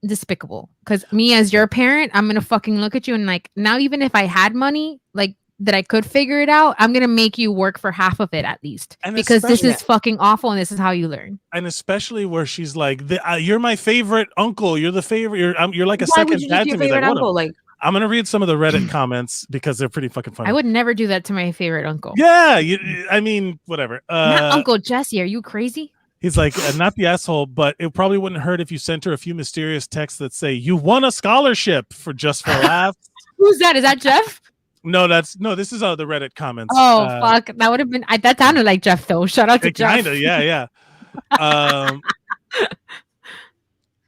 Speaker 4: despicable. Because me as your parent, I'm gonna fucking look at you and like, now even if I had money like that I could figure it out, I'm gonna make you work for half of it at least, because this is fucking awful and this is how you learn.
Speaker 6: And especially where she's like, you're my favorite uncle, you're the favorite, you're like a second dad to me. Like, I'm gonna read some of the Reddit comments because they're pretty fucking funny.
Speaker 4: I would never do that to my favorite uncle.
Speaker 6: Yeah, I mean, whatever.
Speaker 4: Not Uncle Jesse, are you crazy?
Speaker 6: He's like, not the asshole, but it probably wouldn't hurt if you sent her a few mysterious texts that say, you won a scholarship for just for laughs.
Speaker 4: Who's that? Is that Jeff?
Speaker 6: No, this is the Reddit comments.
Speaker 4: Oh, fuck. That would have been, that sounded like Jeff though. Shout out to Jeff.
Speaker 6: Kinda, yeah.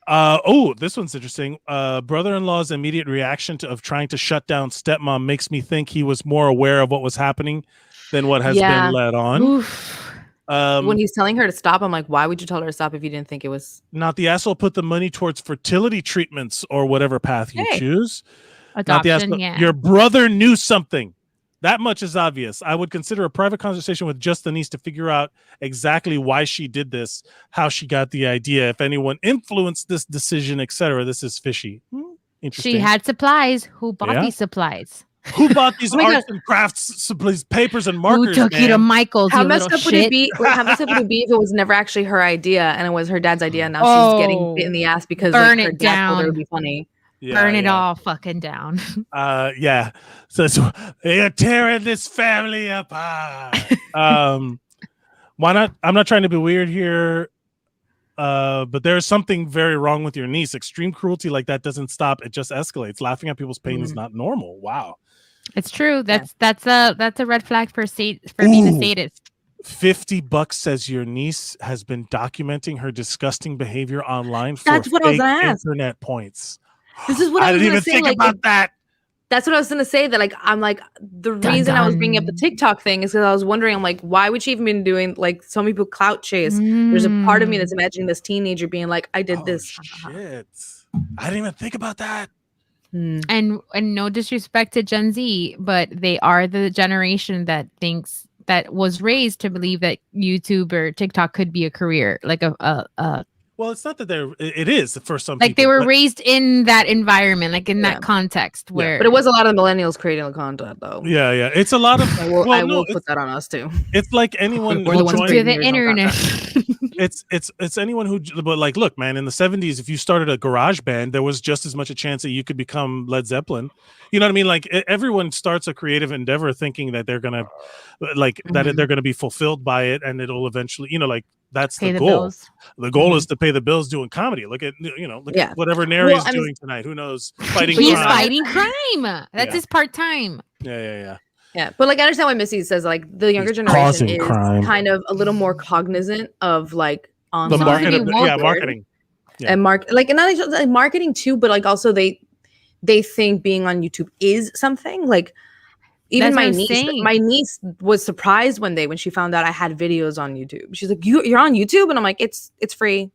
Speaker 6: Oh, this one's interesting. Brother-in-law's immediate reaction of trying to shut down stepmom makes me think he was more aware of what was happening than what has been led on.
Speaker 4: Oof.
Speaker 9: When he's telling her to stop, I'm like, why would you tell her to stop if you didn't think it was?
Speaker 6: Not the asshole put the money towards fertility treatments or whatever path you choose.
Speaker 4: Adoption,
Speaker 6: Your brother knew something. That much is obvious. I would consider a private conversation with just the niece to figure out exactly why she did this, how she got the idea, if anyone influenced this decision, etc. This is fishy. Interesting.
Speaker 4: She had supplies. Who bought these supplies?
Speaker 6: Who bought these arts and crafts supplies, papers and markers?
Speaker 4: Who took you to Michael's?
Speaker 9: How messed up would it be? How messed up would it be if it was never actually her idea and it was her dad's idea? And now she's getting bit in the ass because her dad told her it would be funny.
Speaker 4: Burn it all fucking down.
Speaker 6: So you're tearing this family apart. Why not? I'm not trying to be weird here. But there's something very wrong with your niece. Extreme cruelty like that doesn't stop. It just escalates. Laughing at people's pain is not normal. Wow.
Speaker 4: It's true. That's a red flag for being a sadist.
Speaker 6: $50 says your niece has been documenting her disgusting behavior online for
Speaker 9: That's what I was gonna ask.
Speaker 6: Internet points.
Speaker 9: This is what I was
Speaker 6: didn't
Speaker 9: gonna
Speaker 6: even
Speaker 9: say,
Speaker 6: think
Speaker 9: like,
Speaker 6: about that.
Speaker 9: That's what I was gonna say. That like I'm like the reason I was bringing up the TikTok thing is because I was wondering, I'm like, why would she even be doing like so many people clout chase? There's a part of me that's imagining this teenager being like, I did this.
Speaker 6: Shit. I didn't even think about that.
Speaker 4: And no disrespect to Gen Z, but they are the generation that thinks that was raised to believe that YouTube or TikTok could be a career, like
Speaker 6: well, it's not that it is for some
Speaker 4: like
Speaker 6: people,
Speaker 4: they were raised in that environment, like in that context where.
Speaker 9: But it was a lot of the millennials creating the content, though.
Speaker 6: Yeah, it's a lot of.
Speaker 9: I will put that on us too.
Speaker 6: It's like anyone
Speaker 9: We're the ones
Speaker 4: to the internet.
Speaker 6: It's anyone who, but like, look, man, in the 70s, if you started a garage band, there was just as much a chance that you could become Led Zeppelin. You know what I mean? Like everyone starts a creative endeavor thinking that they're gonna, that they're gonna be fulfilled by it, and it'll eventually, like. That's the goal.
Speaker 4: Bills.
Speaker 6: The goal is to pay the bills doing comedy. Look at at whatever Nery is doing tonight. Who knows? Fighting crime.
Speaker 4: He's fighting crime. That's his part time.
Speaker 9: Yeah. But like I understand why Missy says like the younger generation is kind of a little more cognizant of like
Speaker 6: online the marketing.
Speaker 9: And like not like marketing too, but like also they think being on YouTube is something like. Even my niece was surprised one day when she found out I had videos on YouTube. She's like, "You're on YouTube?" And I'm like, "It's free.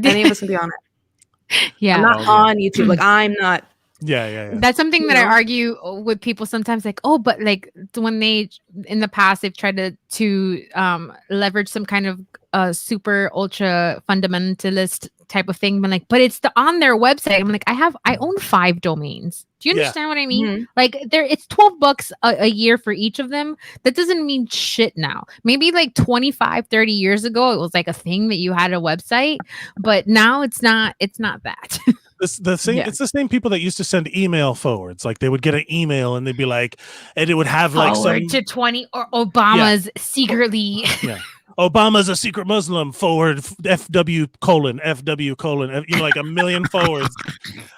Speaker 9: Any of us can be on it."
Speaker 4: Yeah,
Speaker 9: I'm not on YouTube. Like I'm not
Speaker 6: Yeah.
Speaker 4: That's something that I argue with people sometimes, like, oh, but like when they in the past they've tried to leverage some kind of super ultra fundamentalist type of thing, but it's on their website. I'm like, I own 5 domains. Do you understand what I mean?
Speaker 9: Mm-hmm.
Speaker 4: Like it's $12 a year for each of them. That doesn't mean shit now. Maybe like 25, 30 years ago, it was like a thing that you had a website, but now it's not that.
Speaker 6: It's the same people that used to send email forwards. Like they would get an email and they'd be like, and it would have like
Speaker 4: forward to 20 or Obama's secretly.
Speaker 6: Yeah. Obama's a secret Muslim forward FW colon, like a million forwards.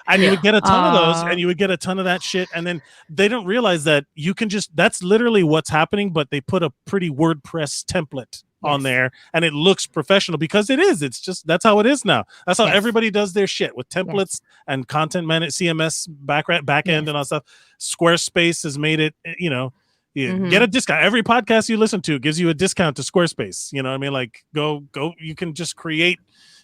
Speaker 6: And you would get a ton of those and you would get a ton of that shit. And then they don't realize that you can that's literally what's happening, but they put a pretty WordPress template on there and it looks professional because it is. It's just, that's how it is now. That's how everybody does their shit with templates and content management, CMS back end and all stuff. Squarespace has made it, get a discount. Every podcast you listen to gives you a discount to Squarespace. You know what I mean? Like go, you can just create,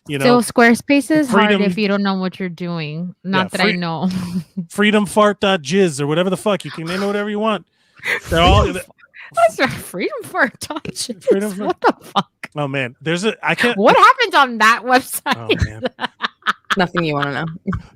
Speaker 4: So Squarespace is hard if you don't know what you're doing. Not that I know.
Speaker 6: freedomfart.jizz or whatever the fuck. You can name it whatever you want. They're all
Speaker 4: That's right. Freedomfart.jizz. What the fuck?
Speaker 6: Oh man,
Speaker 4: what happened on that website?
Speaker 6: Oh man.
Speaker 9: Nothing you want to know.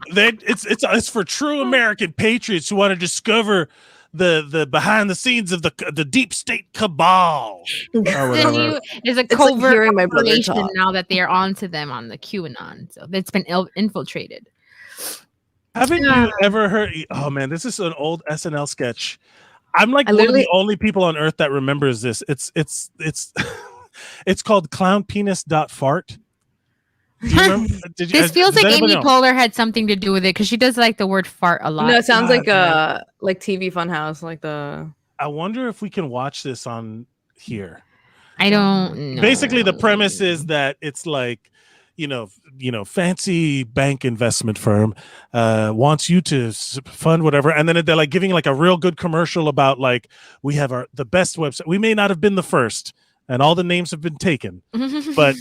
Speaker 6: It's for true American patriots who want to discover the behind the scenes of the deep state cabal.
Speaker 4: There's a covert operation now that they're onto them on the QAnon, so it's been infiltrated.
Speaker 6: Haven't you ever heard? Oh man, this is an old SNL sketch. I'm like one of the only people on earth that remembers this. It's it's called clownpenis.fart. Do you remember?
Speaker 4: This feels like Amy Poehler had something to do with it because she does like the word fart a lot.
Speaker 9: No, it sounds like TV Funhouse, like the.
Speaker 6: I wonder if we can watch this on here.
Speaker 4: I don't know.
Speaker 6: Basically, the premise is that it's like, fancy bank investment firm wants you to fund whatever, and then they're like giving like a real good commercial about like we have the best website. We may not have been the first, and all the names have been taken, but.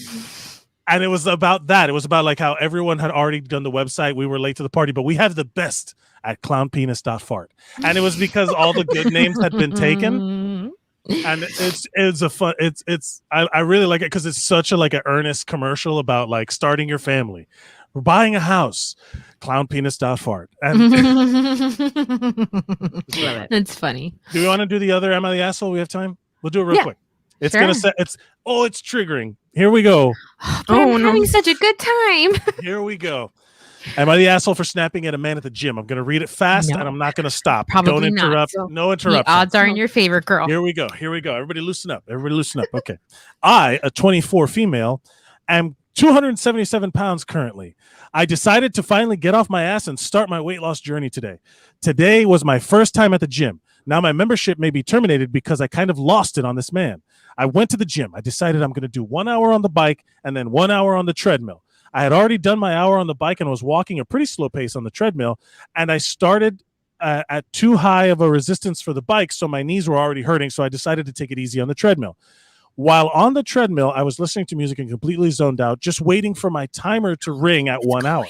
Speaker 6: And it was about that. It was about like how everyone had already done the website. We were late to the party, but we have the best at clownpenis.fart. And it was because all the good names had been taken. And it's a fun. I really like it because it's such a like an earnest commercial about like starting your family, buying a house, clownpenis.fart. And
Speaker 4: that's funny.
Speaker 6: Do we want to do the other Am I the Asshole? We have time. We'll do it real quick. It's gonna say it's triggering. Here we go.
Speaker 4: I'm having such a good time.
Speaker 6: Here we go. Am I the asshole for snapping at a man at the gym? I'm gonna read it fast and I'm not gonna stop.
Speaker 4: Probably
Speaker 6: Don't interrupt.
Speaker 4: Not.
Speaker 6: No interruption.
Speaker 4: The odds are in your favor, girl.
Speaker 6: Here we go. Everybody loosen up. Okay. I, a 24 female, am 277 pounds currently. I decided to finally get off my ass and start my weight loss journey today. Today was my first time at the gym. Now my membership may be terminated because I kind of lost it on this man. I went to the gym. I decided I'm going to do 1 hour on the bike and then 1 hour on the treadmill. I had already done my hour on the bike and was walking a pretty slow pace on the treadmill. And I started at too high of a resistance for the bike, so my knees were already hurting. So I decided to take it easy on the treadmill. While on the treadmill, I was listening to music and completely zoned out, just waiting for my timer to ring at 1 hour.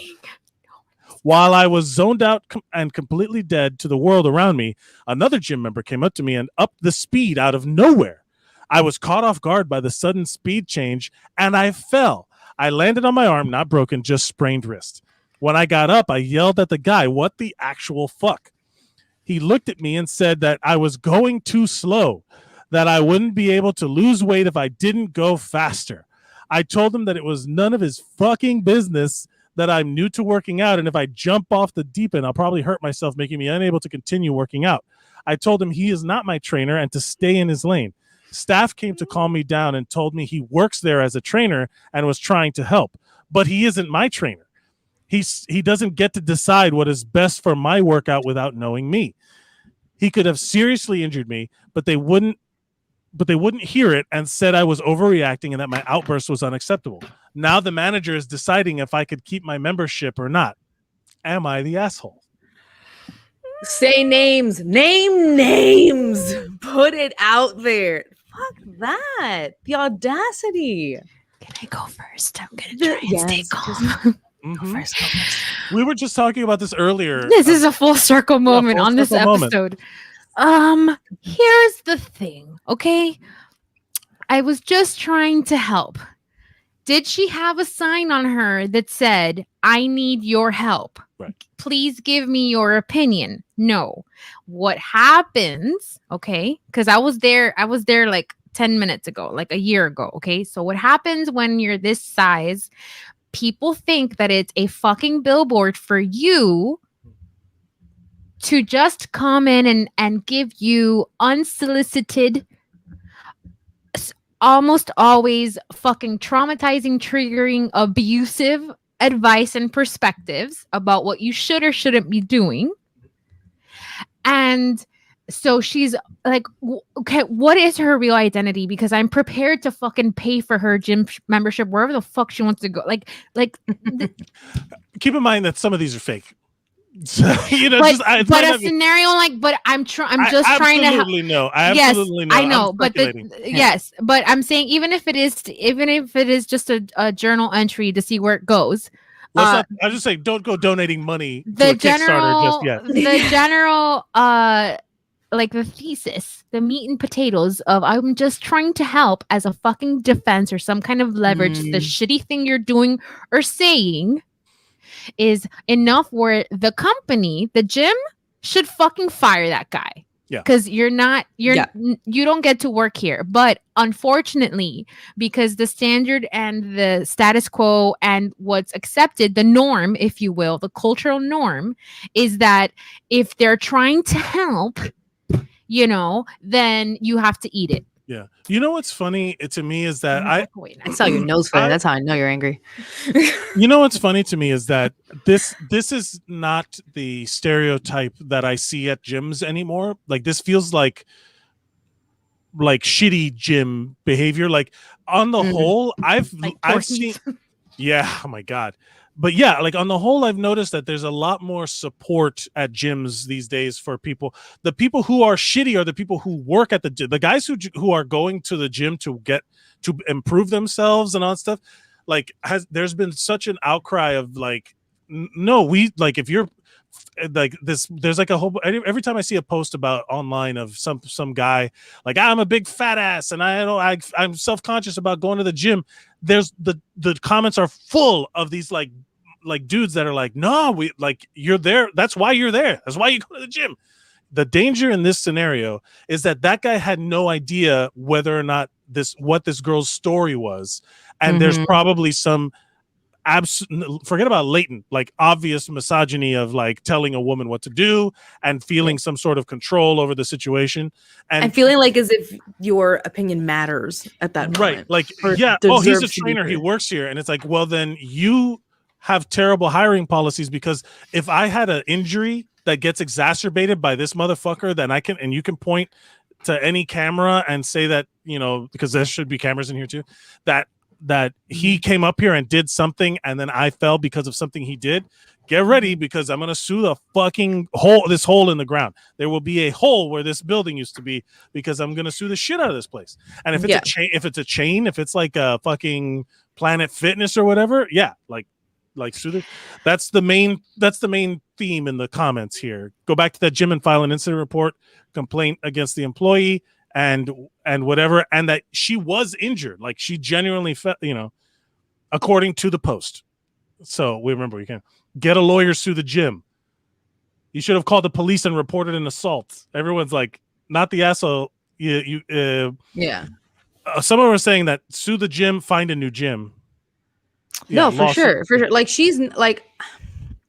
Speaker 6: While I was zoned out and completely dead to the world around me, another gym member came up to me and upped the speed out of nowhere. I was caught off guard by the sudden speed change, and I fell. I landed on my arm, not broken, just sprained wrist. When I got up, I yelled at the guy, "What the actual fuck?" He looked at me and said that I was going too slow, that I wouldn't be able to lose weight if I didn't go faster. I told him that it was none of his fucking business, that I'm new to working out, and if I jump off the deep end, I'll probably hurt myself, making me unable to continue working out. I told him he is not my trainer and to stay in his lane. Staff came to calm me down and told me he works there as a trainer and was trying to help, but he isn't my trainer. He doesn't get to decide what is best for my workout without knowing me. He could have seriously injured me, but they wouldn't hear it and said I was overreacting and that my outburst was unacceptable. Now the manager is deciding if I could keep my membership or not. Am I the asshole?
Speaker 9: Say names. Name names. Put it out there. Fuck that. The audacity.
Speaker 4: Can I go first? I'm going to try and stay calm.
Speaker 6: We were just talking about this earlier.
Speaker 4: This is a full circle moment on this
Speaker 6: moment.
Speaker 4: episode. Here's the thing, okay? I was just trying to help. Did she have a sign on her that said, "I need your help.
Speaker 6: Right.
Speaker 4: Please give me your opinion"? No. What happens, okay? Because I was there like 10 minutes ago, like a year ago, okay? So what happens when you're this size, people think that it's a fucking billboard for you to just come in and give you unsolicited, almost always fucking traumatizing, triggering, abusive advice and perspectives about what you should or shouldn't be doing. And so she's like, okay, what is her real identity? Because I'm prepared to fucking pay for her gym membership wherever the fuck she wants to go. Like
Speaker 6: keep in mind that some of these are fake. So, you know,
Speaker 4: but a scenario like, but I'm trying to help.
Speaker 6: No, I absolutely know.
Speaker 4: I know, but yes, but I'm saying even if it is just a journal entry to see where it goes.
Speaker 6: I just say don't go donating money to a Kickstarter just yet.
Speaker 4: The general, like the thesis, the meat and potatoes of I'm just trying to help as a fucking defense or some kind of leverage. The shitty thing you're doing or saying is enough where the company, the gym, should fucking fire that guy.
Speaker 6: Yeah.
Speaker 4: Because you don't get to work here. But unfortunately, because the standard and the status quo and what's accepted, the norm, if you will, the cultural norm, is that if they're trying to help, you know, then you have to eat it.
Speaker 6: Yeah. You know what's funny to me is that
Speaker 11: I saw your nose for that. That's how I know you're angry.
Speaker 6: You know what's funny to me is that this is not the stereotype that I see at gyms anymore. Like this feels like shitty gym behavior. Like on the whole, I've seen yeah, oh my God. But yeah, like on the whole, I've noticed that there's a lot more support at gyms these days for people. The people who are shitty are the people who work at the gym. The guys who are going to the gym to improve themselves and all that stuff. Like there's been such an outcry of like, no, we like if you're like this, there's like a whole every time I see a post about online of some guy like I'm a big fat ass and I'm self-conscious about going to the gym. There's the comments are full of these like dudes that are like, no, we like you're there. That's why you're there. That's why you go to the gym. The danger in this scenario is that guy had no idea whether or not what this girl's story was, and there's probably some forget about latent, like obvious misogyny of like telling a woman what to do and feeling some sort of control over the situation and
Speaker 9: feeling like as if your opinion matters at that moment.
Speaker 6: Right. Like, yeah. Oh, he's a trainer. He works here. And it's like, well, then you have terrible hiring policies because if I had an injury that gets exacerbated by this motherfucker, then you can point to any camera and say that, you know, because there should be cameras in here too, that he came up here and did something and then I fell because of something he did. Get ready because I'm going to sue the fucking this hole in the ground. There will be a hole where this building used to be because I'm going to sue the shit out of this place. And if it's if it's like a fucking Planet Fitness or whatever, yeah, like sue that's the main theme in the comments here. Go back to that gym and file an incident report, complaint against the employee and whatever, and that she was injured, like she genuinely felt, you know, according to the post. So we remember you can get a lawyer, sue the gym. You should have called the police and reported an assault. Everyone's like, not the asshole. Yeah. Someone was saying that sue the gym, find a new gym.
Speaker 9: Yeah, no, for sure. Like she's like,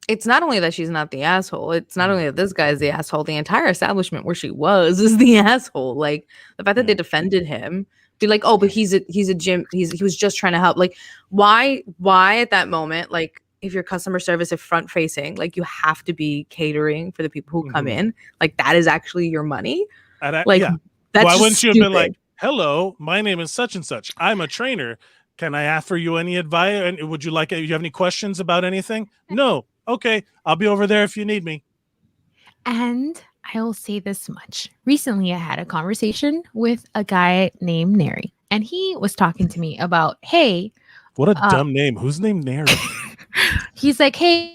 Speaker 9: it's not only that she's not the asshole. It's not only that this guy is the asshole. The entire establishment where she was is the asshole. Like the fact that they defended him, be like, oh, but he's a gym. He was just trying to help. Like why at that moment? Like if your customer service is front facing, like you have to be catering for the people who come in. Like that is actually your money. That's
Speaker 6: why wouldn't you have been like, hello, my name is such and such. I'm a trainer. Can I offer you any advice? And would you like? You have any questions about anything? No. Okay, I'll be over there if you need me.
Speaker 4: And I will say this much. Recently, I had a conversation with a guy named Nery, and he was talking to me about, hey.
Speaker 6: What a dumb name. Who's named Nery?
Speaker 4: he's like, hey,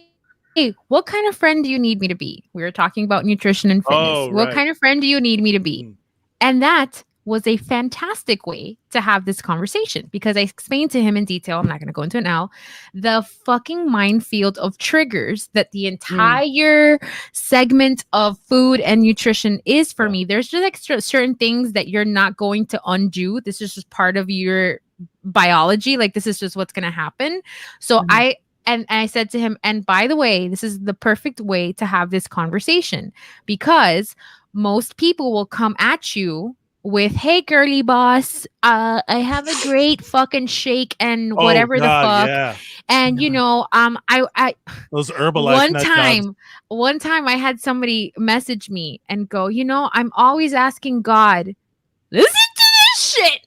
Speaker 4: what kind of friend do you need me to be? We were talking about nutrition and fitness. What kind of friend do you need me to be? And that was a fantastic way to have this conversation because I explained to him in detail, I'm not going to go into it now, the fucking minefield of triggers that the entire segment of food and nutrition is for me. There's just like certain things that you're not going to undo. This is just part of your biology. Like this is just what's going to happen. So I said to him, and by the way, this is the perfect way to have this conversation because most people will come at you with, hey, girly boss, I have a great fucking shake and whatever the fuck. Yeah. And, you know, I
Speaker 6: those Herbalife
Speaker 4: one time I had somebody message me and go, you know, I'm always asking God, listen to this shit.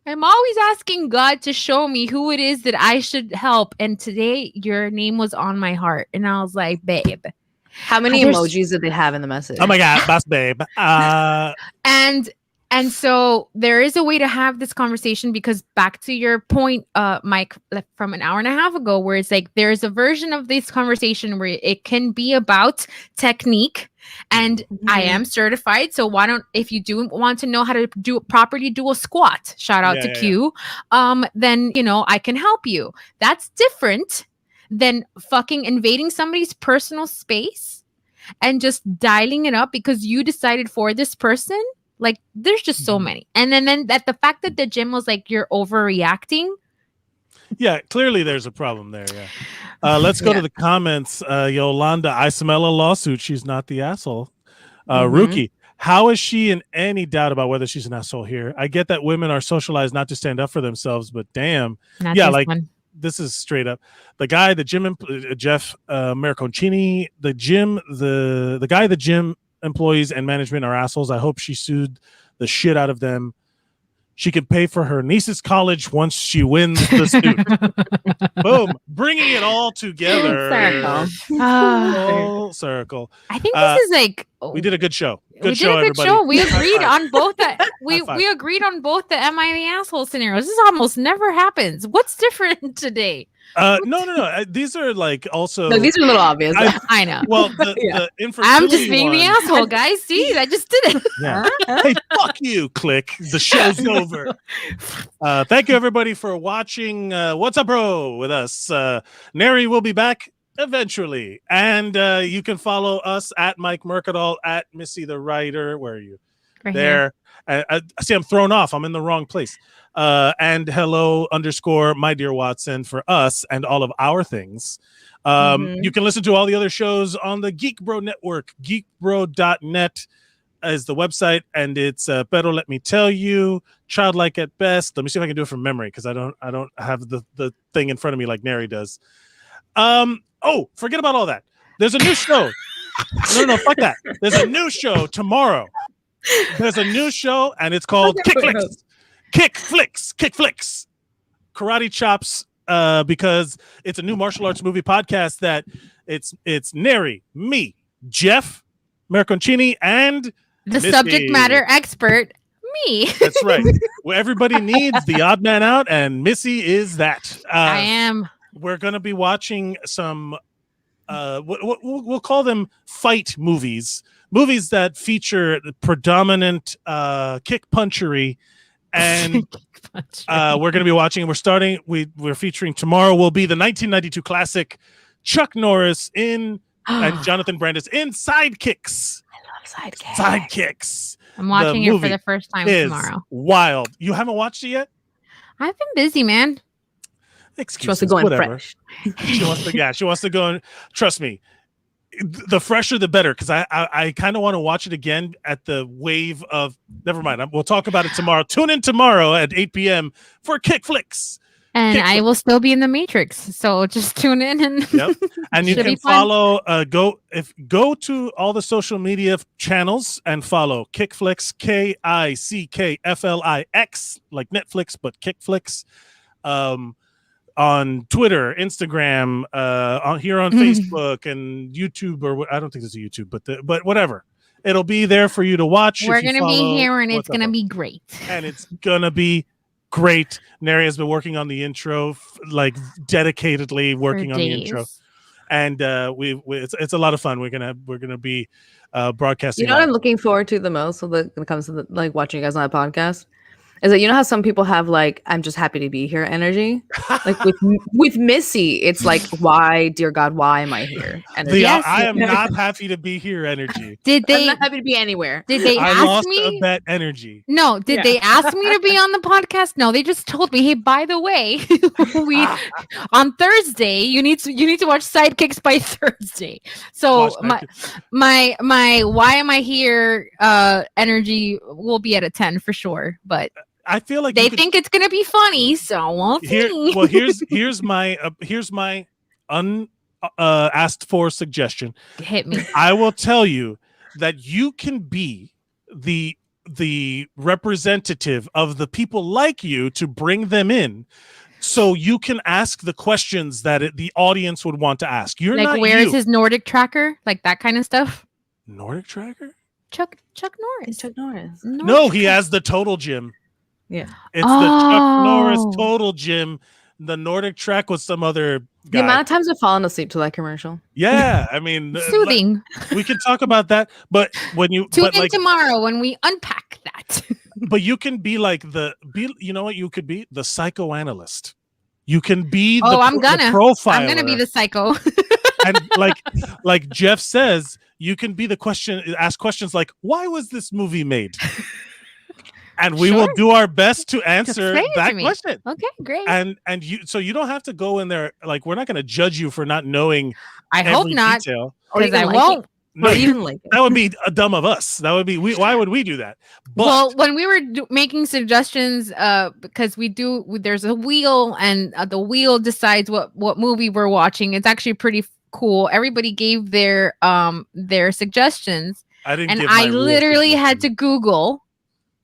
Speaker 4: I'm always asking God to show me who it is that I should help. And today your name was on my heart. And I was like, babe.
Speaker 11: How many emojis did they have in the message?
Speaker 6: Oh my God, boss babe.
Speaker 4: And so there is a way to have this conversation because back to your point, Mike, from an hour and a half ago, where it's like there's a version of this conversation where it can be about technique. And I am certified. So why don't, if you do want to know how to properly do a squat, shout out to Q, then, you know, I can help you. That's different than fucking invading somebody's personal space and just dialing it up because you decided for this person. Like there's just so many. And then that the fact that the gym was like, you're overreacting.
Speaker 6: Yeah, clearly there's a problem there. Yeah. Let's go to the comments. Yolanda, I smell a lawsuit. She's not the asshole. Rookie, how is she in any doubt about whether she's an asshole here? I get that women are socialized not to stand up for themselves, but damn. This is straight up. The guy, the gym, Jeff Mariconcini, the guy, the gym employees and management are assholes. I hope she sued the shit out of them. She can pay for her niece's college once she wins the suit. Boom. Bringing it all together. Full circle.
Speaker 4: I think this is like...
Speaker 6: We did a good show.
Speaker 4: We agreed on both that. We agreed on both the am I the asshole scenarios. This almost never happens. What's different today?
Speaker 6: No. These are like also.
Speaker 11: No, these are a little obvious.
Speaker 4: I know.
Speaker 6: Well, the infertility
Speaker 4: I'm just being the asshole, guys. See, I just did it.
Speaker 6: Yeah. Hey, fuck you. Click. The show's over. Thank you, everybody, for watching. What's up, bro? With us, Nery will be back eventually, and you can follow us at Mike Mercadal, at Missy the Writer. Where are you?
Speaker 4: Right
Speaker 6: there. I see. I'm thrown off. I'm in the wrong place. And hello _ my dear Watson for us and all of our things. You can listen to all the other shows on the WUBro network. Geekbro.net is the website, and it's Pero Let Me Tell You, Childlike at Best. Let me see if I can do it from memory because I don't have the thing in front of me like Nery does. Oh, forget about all that. There's a new show. No, fuck that. There's a new show tomorrow. There's a new show, and it's called Kick Flicks. Karate chops, because it's a new martial arts movie podcast that it's Nery, me, Jeff Mariconcini, and
Speaker 4: the
Speaker 6: Missy.
Speaker 4: Subject matter expert, me.
Speaker 6: That's right. Where everybody needs the odd man out, and Missy is that.
Speaker 4: I am.
Speaker 6: We're going to be watching some, we'll call them fight movies that feature predominant kick punchery. And we're going to be watching, we're featuring tomorrow will be the 1992 classic Chuck Norris and Jonathan Brandis in Sidekicks.
Speaker 11: I love
Speaker 6: Sidekicks.
Speaker 4: I'm watching it for the first time tomorrow.
Speaker 6: Wild. You haven't watched it yet?
Speaker 4: I've been busy, man.
Speaker 11: She wants to go in fresh.
Speaker 6: She wants to go in. Trust me, the fresher the better, because I kind of want to watch it again at the wave of. Never mind. We'll talk about it tomorrow. Tune in tomorrow at 8 p.m. for Kick Flicks.
Speaker 4: And I will still be in the Matrix, so just tune in and.
Speaker 6: Yep. And you can follow. Go to all the social media channels and follow Kick Flicks, KICKFLIX, like Netflix, but Kick Flicks. On Twitter, Instagram, on Facebook and YouTube, or I don't think there's a YouTube, but whatever. It'll be there for you to watch.
Speaker 4: We're gonna be here, and it's gonna be great.
Speaker 6: And it's gonna be great. Nery has been working on the intro, like dedicatedly working on the intro, and it's a lot of fun. We're gonna be broadcasting.
Speaker 11: You know what I'm looking forward to the most when it comes to like watching you guys on a podcast is that, you know how some people have like, I'm just happy to be here energy. Like with Missy, it's like, why, dear God, why am I here?
Speaker 6: I am not happy to be here energy.
Speaker 11: I'm not happy to be anywhere.
Speaker 4: Did they
Speaker 6: I
Speaker 4: ask
Speaker 6: lost
Speaker 4: me?
Speaker 6: a bet energy.
Speaker 4: No, did they ask me to be on the podcast? No, they just told me, hey, by the way, we on Thursday you need to watch Sidekicks by Thursday. So my why am I here energy will be at a 10 for sure, but
Speaker 6: I feel like
Speaker 4: they think it's gonna be funny, so we'll see.
Speaker 6: Well, here's my asked for suggestion.
Speaker 4: Hit me.
Speaker 6: I will tell you that you can be the representative of the people like you to bring them in, so you can ask the questions that the audience would want to ask. You're
Speaker 4: like,
Speaker 6: not
Speaker 4: where
Speaker 6: you.
Speaker 4: is his Nordic tracker? Like that kind of stuff.
Speaker 6: Nordic tracker?
Speaker 4: Chuck Norris.
Speaker 11: Chuck Norris.
Speaker 6: No, he has the Total Gym.
Speaker 11: Yeah.
Speaker 6: It's the Chuck Norris Total Gym. The Nordic track was some other guy.
Speaker 11: The amount of times I've fallen asleep to that commercial.
Speaker 6: Yeah, I mean,
Speaker 4: soothing.
Speaker 6: We can talk about that, but when you
Speaker 4: tune in tomorrow when we unpack that.
Speaker 6: But you can be like you know what you could be? The psychoanalyst. You can be the profiler.
Speaker 4: I'm gonna be the psycho.
Speaker 6: And like Jeff says, you can be ask questions like, why was this movie made? And we will do our best to answer that question.
Speaker 4: Okay, great.
Speaker 6: And you don't have to go in there, like, we're not going to judge you for not knowing.
Speaker 4: I hope not,
Speaker 6: because
Speaker 4: I won't.
Speaker 6: No, that would be a dumb of us. That would be why would we do that? But,
Speaker 4: well, when we were making suggestions, because there's a wheel, and the wheel decides what movie we're watching. It's actually pretty cool. Everybody gave their suggestions, I literally had to Google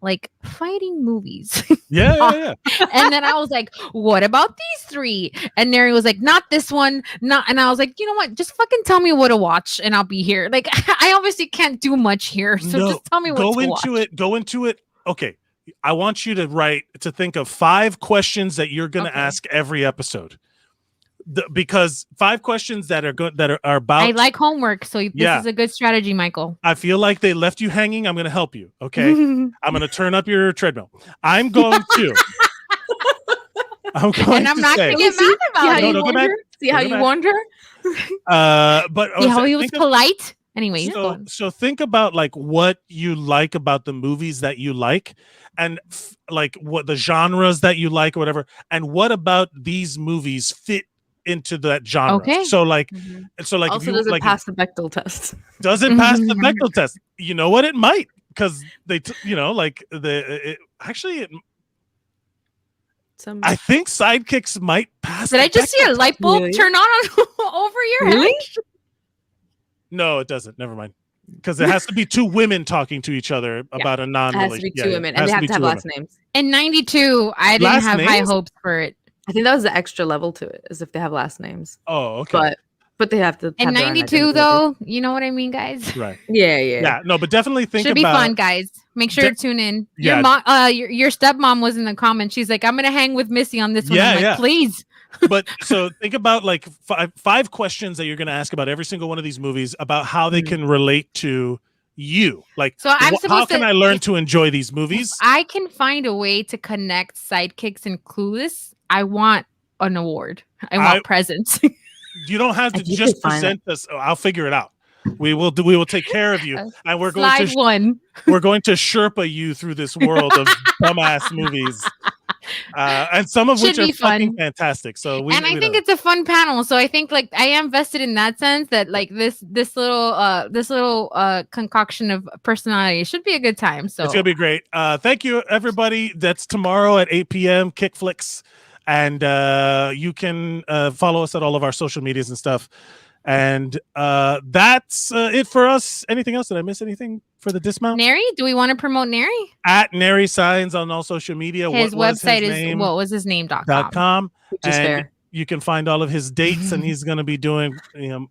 Speaker 4: like fighting movies.
Speaker 6: Yeah.
Speaker 4: And then I was like, what about these three? And Nery was like, not this one, not. And I was like, you know what? Just fucking tell me what to watch and I'll be here. Like, I obviously can't do much here. So just tell me what to watch.
Speaker 6: Go into it. Okay. I want you to think of 5 questions that you're going to ask every episode. Because 5 questions that are good, that are about.
Speaker 4: I like homework, so this is a good strategy, Michael.
Speaker 6: I feel like they left you hanging. I'm going to help you. Okay, I'm going to turn up your treadmill. I'm going to.
Speaker 4: And I'm not going to get mad about it.
Speaker 11: See how you warned her?
Speaker 6: But
Speaker 4: see how he was polite. Anyway,
Speaker 6: so think about like what you like about the movies that you like, and like what the genres that you like or whatever, and what about these movies fit into that genre.
Speaker 4: Okay.
Speaker 6: So like,
Speaker 11: also,
Speaker 6: if you
Speaker 11: does it
Speaker 6: like,
Speaker 11: pass the Bechdel test?
Speaker 6: Does it pass the Bechdel test? You know what? It might, because they, I think Sidekicks might pass.
Speaker 4: Did I just see a light bulb turn on over your head?
Speaker 6: No, it doesn't. Never mind. Because it has to be 2 women talking to each other about a non-relationship.
Speaker 11: It has to be 2 women, and they have to have last names.
Speaker 4: In 92, I didn't have high hopes for it.
Speaker 11: I think that was the extra level to it, is if they have last names.
Speaker 6: Oh, okay.
Speaker 11: But they have to.
Speaker 4: In 92, though, you know what I mean, guys?
Speaker 6: Right.
Speaker 11: Yeah.
Speaker 6: No, but definitely think
Speaker 4: Should be fun, guys. Make sure to tune in.
Speaker 6: Yeah.
Speaker 4: Your mom, your stepmom was in the comments. She's like, I'm gonna hang with Missy on this one. I'm like, please.
Speaker 6: But so think about like 5 questions that you're going to ask about every single one of these movies, about how they can relate to you. Like,
Speaker 4: so how
Speaker 6: can I learn to enjoy these movies?
Speaker 4: I can find a way to connect Sidekicks and Clueless. I want an award. I want presents.
Speaker 6: You don't have to just present this. I'll figure it out. We will take care of you, and we're going to Sherpa you through this world of dumbass movies. And some of which are fucking fantastic. So
Speaker 4: I think it's a fun panel. So I think like I am vested in that sense that like this little concoction of personality should be a good time. So
Speaker 6: it's gonna be great. Thank you, everybody. That's tomorrow at 8 p.m. Kickflix, and you can follow us at all of our social medias and stuff. And that's it for us. Anything else? Did I miss anything for the dismount?
Speaker 4: Nery? Do we want to promote Nery?
Speaker 6: At Nery Signs on all social media.
Speaker 4: His website is what was his name.com.
Speaker 11: Which is fair.
Speaker 6: you can find all of his dates, and he's going to be doing,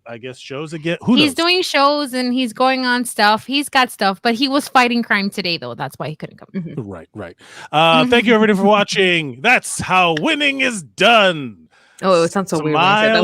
Speaker 6: I guess, shows again.
Speaker 4: He's doing shows and he's going on stuff. He's got stuff, but he was fighting crime today, though. That's why he couldn't come.
Speaker 6: Right. Thank you, everybody, for watching. That's how winning is done.
Speaker 11: Oh, it sounds so weird when I said that.